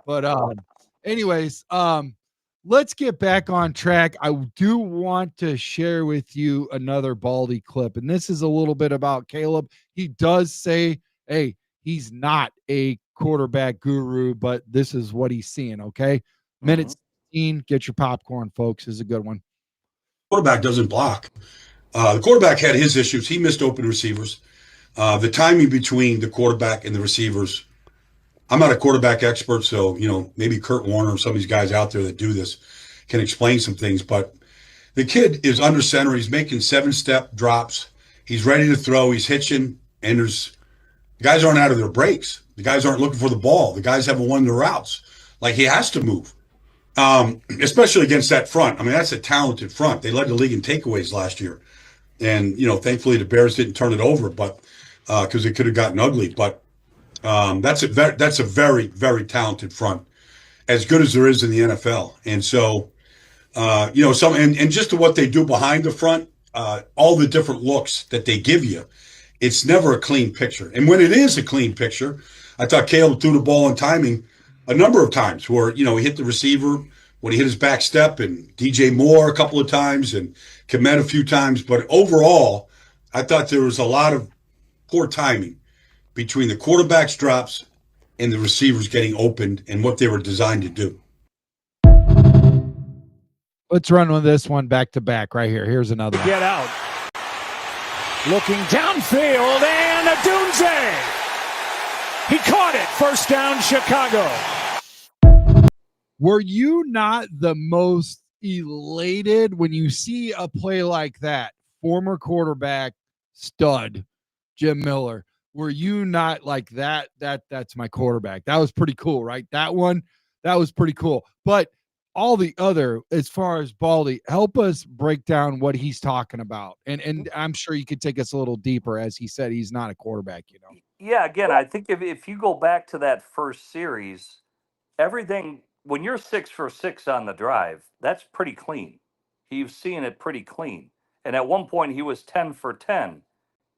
But anyways, let's get back on track. I do want to share with you another Baldy clip, and this is a little bit about Caleb. He does say, hey, he's not a quarterback guru, but this is what he's seeing, okay? Minute 16, get your popcorn, folks. This is a good one. Quarterback doesn't block. The quarterback had his issues. He missed open receivers. The timing between the quarterback and the receivers, I'm not a quarterback expert, so, maybe Kurt Warner or some of these guys out there that do this can explain some things. But the kid is under center. He's making 7-step drops. He's ready to throw. He's hitching, and the guys aren't out of their breaks. The guys aren't looking for the ball. The guys haven't won their routes. Like, he has to move, especially against that front. I mean, that's a talented front. They led the league in takeaways last year. And, thankfully the Bears didn't turn it over, but because it could have gotten ugly. But that's a very, very talented front, as good as there is in the NFL. And so, and just to what they do behind the front, all the different looks that they give you, it's never a clean picture. And when it is a clean picture, I thought Caleb threw the ball on timing a number of times where, he hit the receiver when he hit his back step, and DJ Moore a couple of times and Kmet a few times. But overall, I thought there was a lot of poor timing between the quarterback's drops and the receivers getting opened and what they were designed to do. Let's run with this one back to back right here. Here's another one. Get out. Looking downfield, and Adunze. He caught it. First down, Chicago. Were you not the most elated when you see a play like that? Former quarterback stud Jim Miller. Were you not like that? That's my quarterback. That was pretty cool, right? That was pretty cool. But all the other, as far as Baldy, help us break down what he's talking about. And I'm sure you could take us a little deeper, as he said he's not a quarterback, you know. Yeah, again, I think if you go back to that first series, everything when you're 6 for 6 on the drive, that's pretty clean. He's seeing it pretty clean. And at one point he was 10 for 10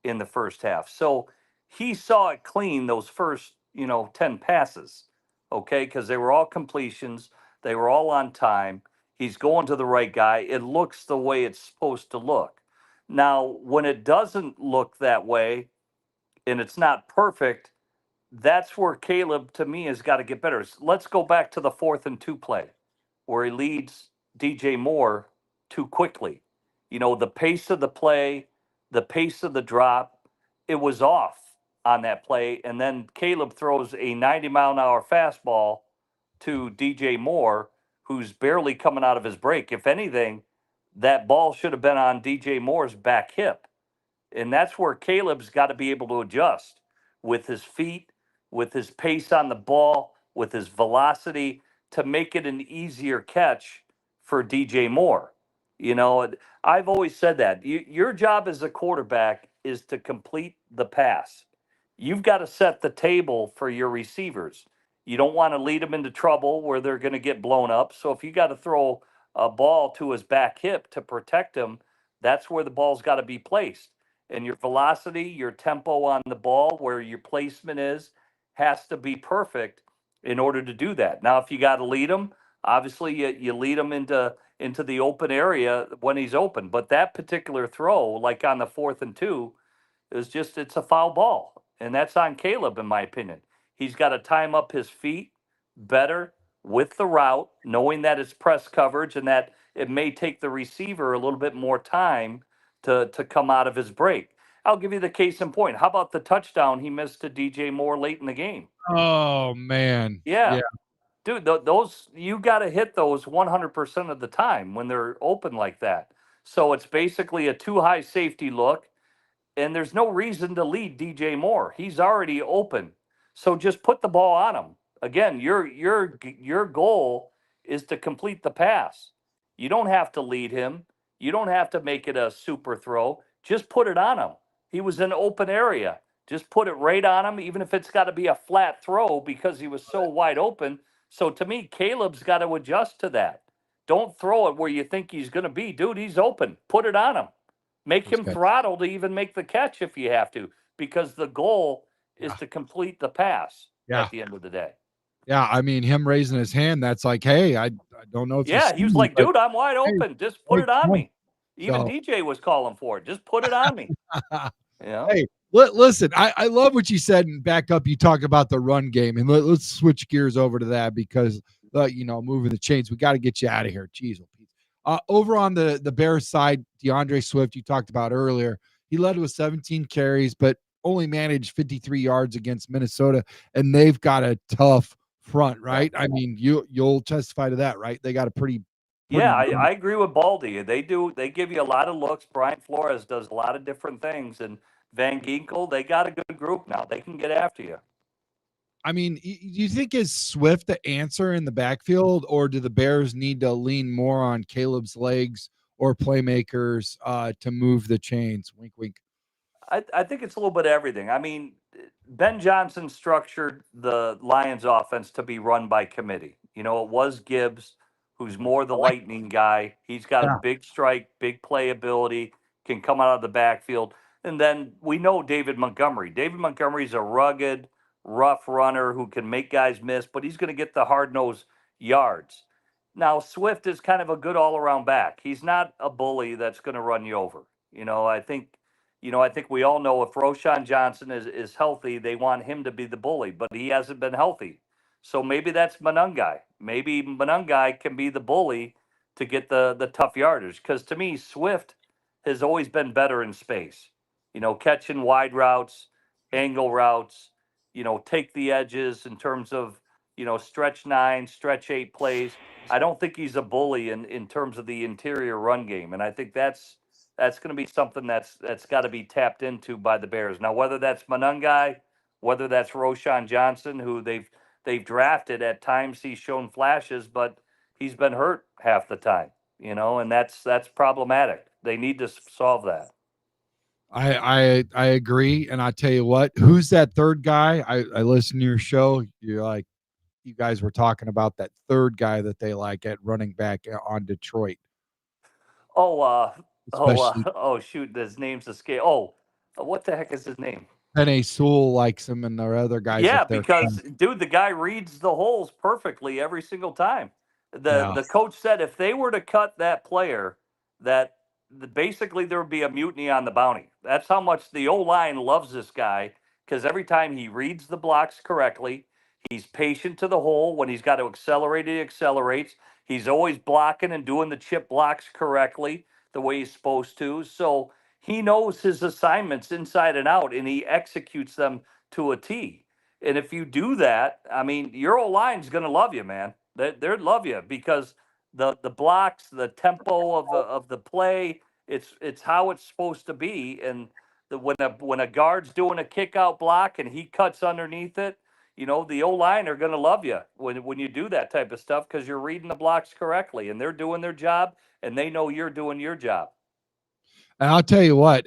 in the first half. So he saw it clean those first, 10 passes. Okay, because they were all completions, they were all on time. He's going to the right guy. It looks the way it's supposed to look. Now, when it doesn't look that way and it's not perfect, that's where Caleb, to me, has got to get better. Let's go back to the 4th and 2 play where he leads DJ Moore too quickly. The pace of the play, the pace of the drop, it was off on that play. And then Caleb throws a 90-mile-an-hour fastball to DJ Moore, who's barely coming out of his break. If anything, that ball should have been on DJ Moore's back hip. And that's where Caleb's got to be able to adjust with his feet, with his pace on the ball, with his velocity to make it an easier catch for DJ Moore. I've always said that your job as a quarterback is to complete the pass. You've got to set the table for your receivers. You don't want to lead them into trouble where they're going to get blown up. So if you got to throw a ball to his back hip to protect him, that's where the ball's got to be placed. And your velocity, your tempo on the ball, where your placement is, has to be perfect in order to do that. Now, if you got to lead him, obviously you lead him into the open area when he's open. But that particular throw, like on the 4th and 2, it's a foul ball. And that's on Caleb, in my opinion. He's got to time up his feet better with the route, knowing that it's press coverage and that it may take the receiver a little bit more time to come out of his break. I'll give you the case in point. How about the touchdown he missed to DJ Moore late in the game? Oh man. Yeah. Dude, those you got to hit those 100% of the time when they're open like that. So it's basically a too high safety look, and there's no reason to lead DJ Moore. He's already open. So just put the ball on him. Again, your goal is to complete the pass. You don't have to lead him. You don't have to make it a super throw. Just put it on him. He was in open area. Just put it right on him, even if it's got to be a flat throw because he was so wide open. So to me, Caleb's got to adjust to that. Don't throw it where you think he's going to be. Dude, he's open. Put it on him. Make him throttle to even make the catch if you have to, because the goal is to complete the pass at the end of the day. Yeah, I mean, him raising his hand, that's like, hey, I don't know if he was like, dude, I'm wide open. Just put it on me. Even DJ was calling for it. Just put it on me. Hey, listen, I love what you said, and back up, you talk about the run game, and let's switch gears over to that because, moving the chains, we got to get you out of here. Jeez, over on the Bears side, DeAndre Swift, you talked about earlier, he led with 17 carries, but only managed 53 yards against Minnesota, and they've got a tough front, right? I mean, you'll testify to that, right? They got a pretty I agree with Baldy. They give you a lot of looks. Brian Flores does a lot of different things, and Van Ginkel, they got a good group now. They can get after you. I mean, do you think is Swift the answer in the backfield, or do the Bears need to lean more on Caleb's legs or playmakers to move the chains? Wink, wink. I think it's a little bit of everything. I mean, Ben Johnson structured the Lions offense to be run by committee. It was Gibbs, who's more the lightning guy. He's got a big strike, big playability, can come out of the backfield. And then we know David Montgomery. David Montgomery's a rugged, rough runner who can make guys miss, but he's going to get the hard-nosed yards. Now, Swift is kind of a good all-around back. He's not a bully that's going to run you over. I think we all know if Roschon Johnson is healthy, they want him to be the bully, but he hasn't been healthy. So maybe that's Monangai. Maybe Monangai can be the bully to get the tough yardage. Because to me, Swift has always been better in space. Catching wide routes, angle routes, take the edges in terms of, stretch 9, stretch 8 plays. I don't think he's a bully in terms of the interior run game, and I think that's going to be something that's got to be tapped into by the Bears. Now, whether that's Monangai, whether that's Roshan Johnson, who they've drafted at times, he's shown flashes, but he's been hurt half the time, and that's problematic. They need to solve that. I agree, and I tell you what, who's that third guy? I listened to your show. You're like, you guys were talking about that third guy that they like at running back on Detroit. Especially Shoot, his name's escape. Oh, what the heck is his name? Penny Sewell likes him, and their other guys Yeah, up there. because dude, the guy reads the holes perfectly every single time. The Yeah. the coach said if they were to cut that player, that basically there would be a mutiny on the bounty. That's how much the O-line loves this guy, because every time he reads the blocks correctly, he's patient to the hole. When he's got to accelerate, he accelerates. He's always blocking and doing the chip blocks correctly the way he's supposed to. So he knows his assignments inside and out, and he executes them to a T. And if you do that, I mean, your O line's going to love you, man. They'd love you because the blocks, the tempo of the play, it's how it's supposed to be. And when a guard's doing a kick out block and he cuts underneath it, the O line are going to love you when you do that type of stuff, because you're reading the blocks correctly and they're doing their job and they know you're doing your job. And I'll tell you what,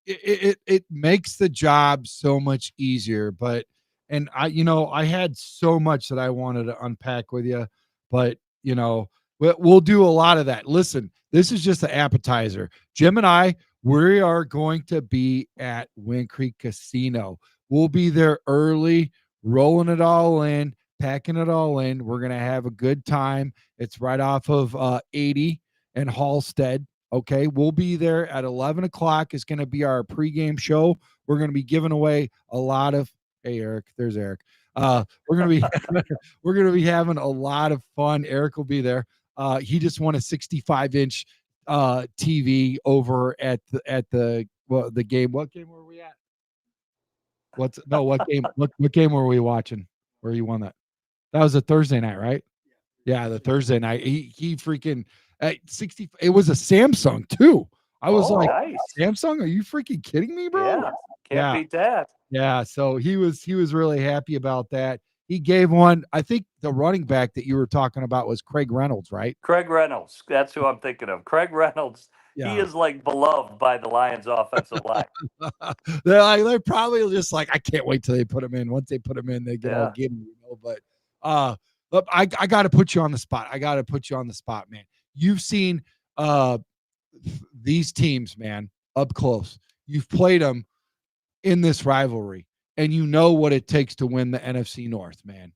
it makes the job so much easier. But I had so much that I wanted to unpack with you, but we'll do a lot of that. Listen, this is just an appetizer. Jim and I, we are going to be at Wind Creek Casino. We'll be there early, rolling it all in, packing it all in. We're gonna have a good time. It's right off of 80 and Halstead. Okay, we'll be there at 11 o'clock. It's going to be our pregame show. We're going to be giving away a lot of. Hey, Eric, there's Eric. We're going to be having a lot of fun. Eric will be there. He just won a 65-inch TV over at the game. What game were we at? What game? What game were we watching? Where you won that? That was a Thursday night, right? Yeah, the Thursday night. He freaking. At 60, it was a Samsung too. I was like, nice. Samsung? Are you freaking kidding me, bro? Yeah, can't beat that. Yeah, so he was really happy about that. He gave one. I think the running back that you were talking about was Craig Reynolds, right? Craig Reynolds. That's who I'm thinking of. Craig Reynolds. Yeah. He is like beloved by the Lions offensive line. They're probably just like, I can't wait till they put him in. Once they put him in, they get all giddy, But look, I got to put you on the spot. Man. You've seen these teams, man, up close. You've played them in this rivalry, and you know what it takes to win the NFC North, man.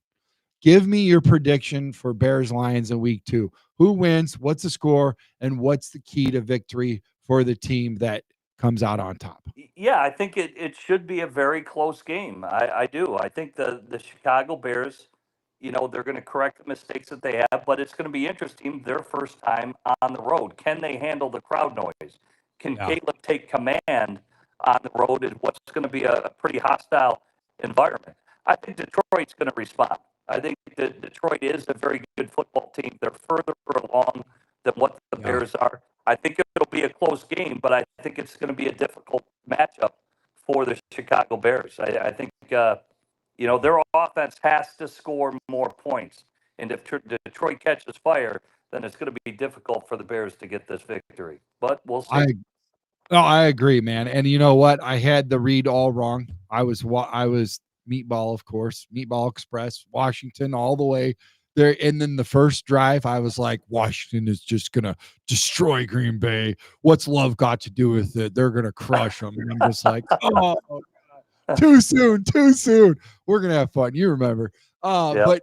Give me your prediction for Bears-Lions in week 2. Who wins? What's the score? And what's the key to victory for the team that comes out on top? Yeah, I think it should be a very close game. I do. I think the Chicago Bears, they're going to correct the mistakes that they have, but it's going to be interesting. Their first time on the road. Can they handle the crowd noise? Can Caleb take command on the road in what's going to be a pretty hostile environment? I think Detroit's going to respond. I think that Detroit is a very good football team. They're further along than what the Bears are. I think it'll be a close game, but I think it's going to be a difficult matchup for the Chicago Bears. I think their offense has to score more points. And if Detroit catches fire, then it's going to be difficult for the Bears to get this victory. But we'll see. I agree, man. And you know what? I had the read all wrong. I was Meatball, of course, Meatball Express, Washington, all the way there. And then the first drive, I was like, Washington is just going to destroy Green Bay. What's love got to do with it? They're going to crush them. And I'm just like, oh, too soon. We're going to have fun. You remember. But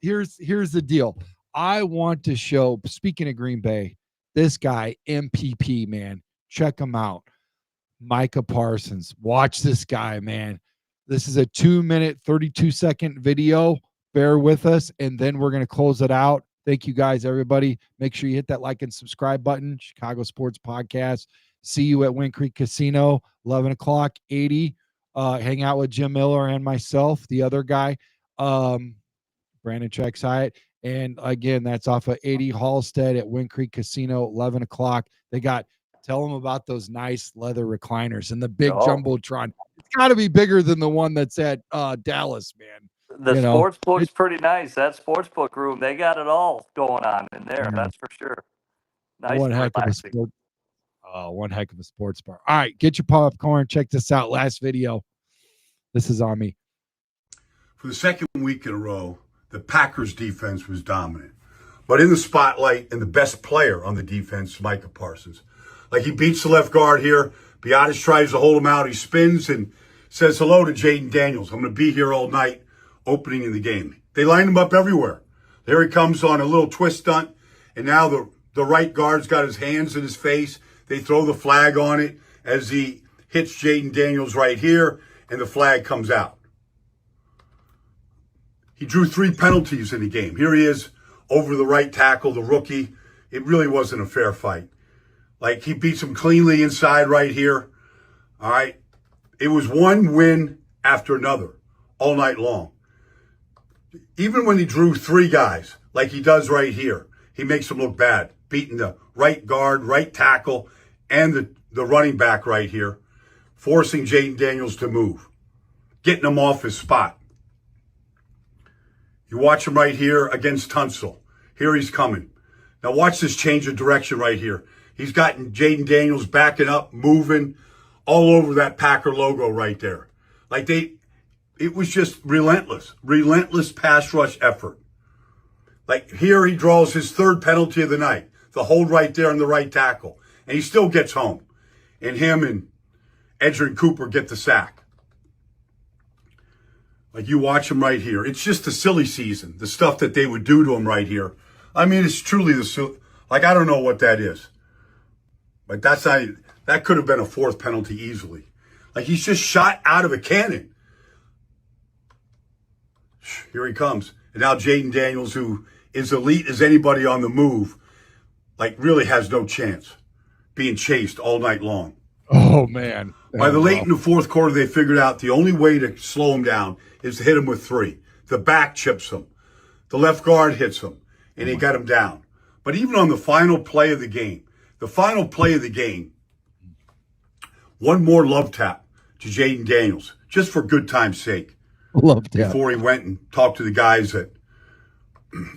here's the deal. I want to show, speaking of Green Bay, this guy, MPP, man, check him out. Micah Parsons. Watch this guy, man. This is a 2-minute, 32-second video. Bear with us, and then we're going to close it out. Thank you, guys, everybody. Make sure you hit that like and subscribe button. Chicago Sports Podcast. See you at Wind Creek Casino, 11 o'clock, 80. Hang out with Jim Miller and myself, the other guy, Brandon Checks Hyatt. And again, that's off of 80 Halstead at Wind Creek Casino, 11 o'clock. Tell them about those nice leather recliners and the big Jumbotron. It's got to be bigger than the one that's at Dallas, man. The sports book's pretty nice. That sports book room, they got it all going on in there. That's for sure. Nice one and heck relaxing. of a sport. One heck of a sports bar. All right, get your popcorn. Check this out. Last video. This is on me. For the second week in a row, the Packers defense was dominant. But in the spotlight, and the best player on the defense, Micah Parsons. Like, he beats the left guard here. Biotis tries to hold him out. He spins and says hello to Jaden Daniels. I'm going to be here all night, opening in the game. They line him up everywhere. There he comes on a little twist stunt, and now the right guard's got his hands in his face. They throw the flag on it as he hits Jaden Daniels right here, and the flag comes out. He drew 3 penalties in the game. Here he is over the right tackle, the rookie. It really wasn't a fair fight. Like, he beats him cleanly inside right here. All right. It was one win after another all night long. Even when he drew 3 guys, like he does right here, he makes them look bad, beating the right guard, right tackle, and the running back right here, forcing Jaden Daniels to move, getting him off his spot. You watch him right here against Tunsil. Here he's coming. Now watch this change of direction right here. He's gotten Jaden Daniels backing up, moving all over that Packer logo right there. Like, it was just relentless pass rush effort. Like, here he draws his 3rd penalty of the night, the hold right there on the right tackle, and he still gets home. And him and Edgerrin Cooper get the sack. Like, you watch him right here. It's just the silly season, the stuff that they would do to him right here. I mean, it's truly like, I don't know what that is. Like, that could have been a 4th penalty easily. Like, he's just shot out of a cannon. Here he comes. And now Jaden Daniels, who is elite as anybody on the move, like, really has no chance, being chased all night long. Oh, man. By the late in the 4th quarter, they figured out the only way to slow him down is to hit him with 3. The back chips him. The left guard hits him, and he got him down. But even on the final play of the game, one more love tap to Jaden Daniels, just for good time's sake. Love tap. Before he went and talked to the guys at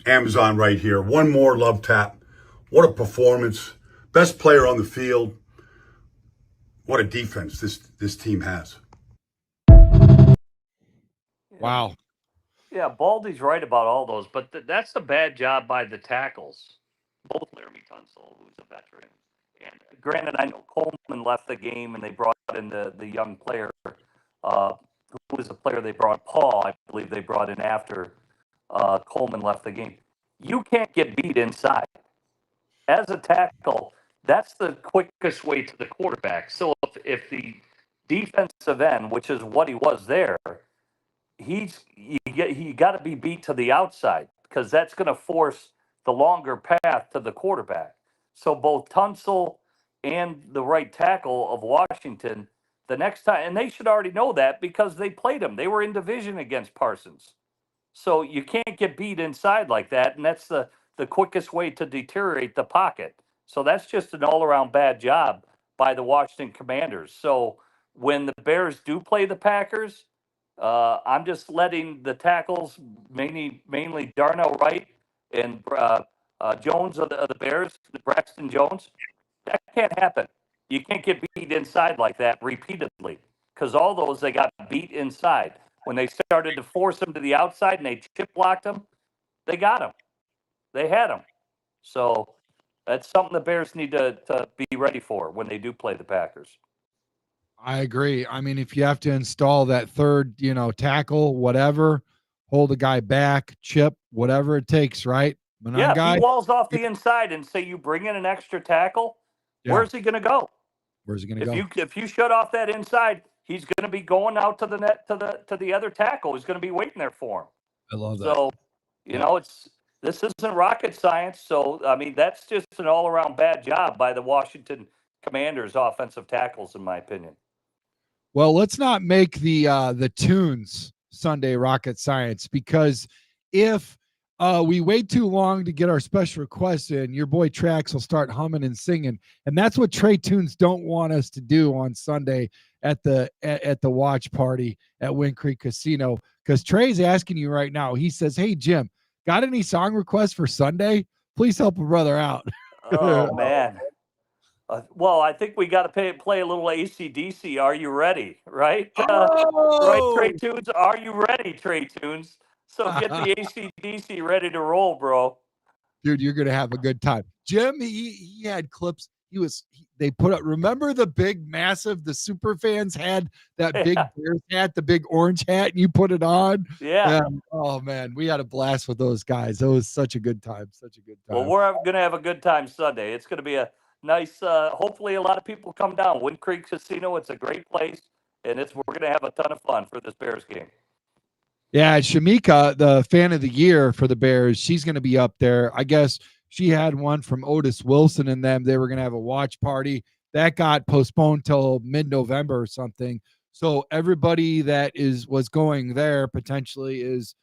Amazon right here. One more love tap. What a performance. Best player on the field. What a defense this team has. Wow. Yeah, Baldy's right about all those, but that's a bad job by the tackles. Both Laramie Tunsil, who's a veteran, and granted, I know Coleman left the game, and they brought in the young player, who was the player they brought, Paul, I believe they brought in after Coleman left the game. You can't get beat inside. As a tackle, that's the quickest way to the quarterback. So if the defensive end, which is what he was there, you got to be beat to the outside, because that's going to force the longer path to the quarterback. So both Tunsil and the right tackle of Washington, the next time, and they should already know that because they played him. They were in division against Parsons. So you can't get beat inside like that, and that's the quickest way to deteriorate the pocket. So that's just an all-around bad job by the Washington Commanders. So when the Bears do play the Packers, I'm just letting the tackles, mainly Darnell Wright and Jones of the Bears, Braxton Jones, that can't happen. You can't get beat inside like that repeatedly, because all those, they got beat inside. When they started to force them to the outside and they chip blocked them, they got them. They had them. So that's something the Bears need to be ready for when they do play the Packers. I agree. I mean, if you have to install that 3rd, tackle, whatever, hold the guy back, chip, whatever it takes, right? If he walls off the inside and say you bring in an extra tackle, where's he going to go? Where's he going to go? If you shut off that inside, he's going to be going out to the net to the other tackle. He's going to be waiting there for him. I love that. So, this isn't rocket science. So, I mean, that's just an all-around bad job by the Washington Commanders offensive tackles, in my opinion. Well, let's not make the Tunes Sunday rocket science, because if we wait too long to get our special requests in, your boy Trax will start humming and singing. And that's what Trey Tunes don't want us to do on Sunday at the watch party at Wind Creek Casino. Because Trey's asking you right now. He says, "Hey, Jim, got any song requests for Sunday? Please help a brother out." Oh, man. Well, I think we got to play a little AC/DC. Are you ready? Right? Right, Trey Tunes? Are you ready, Trey Tunes? So get the AC/DC ready to roll, bro. Dude, you're gonna have a good time. Jim, he had clips. They put up. Remember the big, massive. The super fans had that big Bears hat, the big orange hat, and you put it on. Yeah. Oh man, we had a blast with those guys. It was such a good time. Such a good time. Well, we're gonna have a good time Sunday. It's gonna be a nice. Hopefully, a lot of people come down. Wind Creek Casino. It's a great place, and we're gonna have a ton of fun for this Bears game. Yeah, Shamika, the fan of the year for the Bears, she's going to be up there. I guess she had one from Otis Wilson and them. They were going to have a watch party. That got postponed till mid-November or something. So everybody that was going there potentially is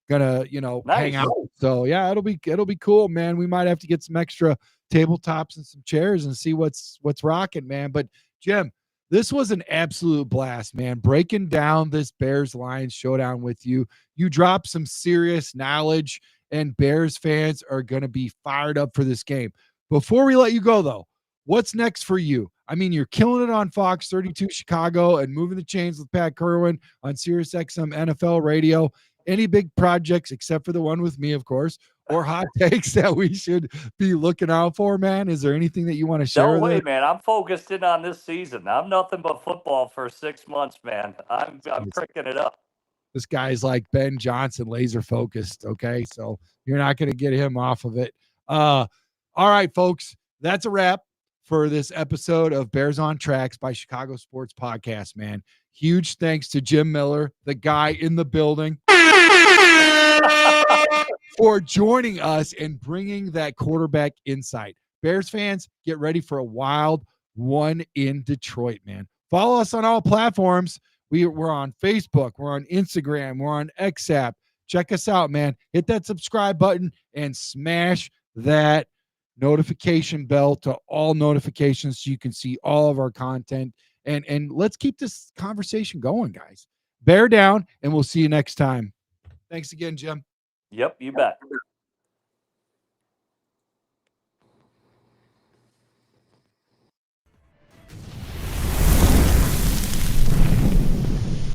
gonna, hang out. So yeah, it'll be cool, man. We might have to get some extra tabletops and some chairs and see what's rocking, man. But Jim, this was an absolute blast, man. Breaking down this Bears Lions showdown with you. You dropped some serious knowledge, and Bears fans are going to be fired up for this game. Before we let you go, though, what's next for you? I mean, you're killing it on Fox 32 Chicago and moving the chains with Pat Kerwin on SiriusXM NFL Radio. Any big projects, except for the one with me, of course, or hot takes that we should be looking out for, man? Is there anything that you want to share? No way, man. I'm focused in on this season. I'm nothing but football for 6 months, man. I'm pricking it up. This guy's like Ben Johnson, laser focused. Okay, so you're not going to get him off of it. All right, folks, that's a wrap for this episode of Bears on Tracks by Chicago Sports Podcast, man. Huge thanks to Jim Miller, the guy in the building, for joining us and bringing that quarterback insight. Bears fans, get ready for a wild one in Detroit, man. Follow us on all platforms. We're on Facebook. We're on Instagram. We're on XApp. Check us out, man. Hit that subscribe button and smash that notification bell to all notifications so you can see all of our content. And let's keep this conversation going, guys. Bear down, and we'll see you next time. Thanks again, Jim. Yep, you bet.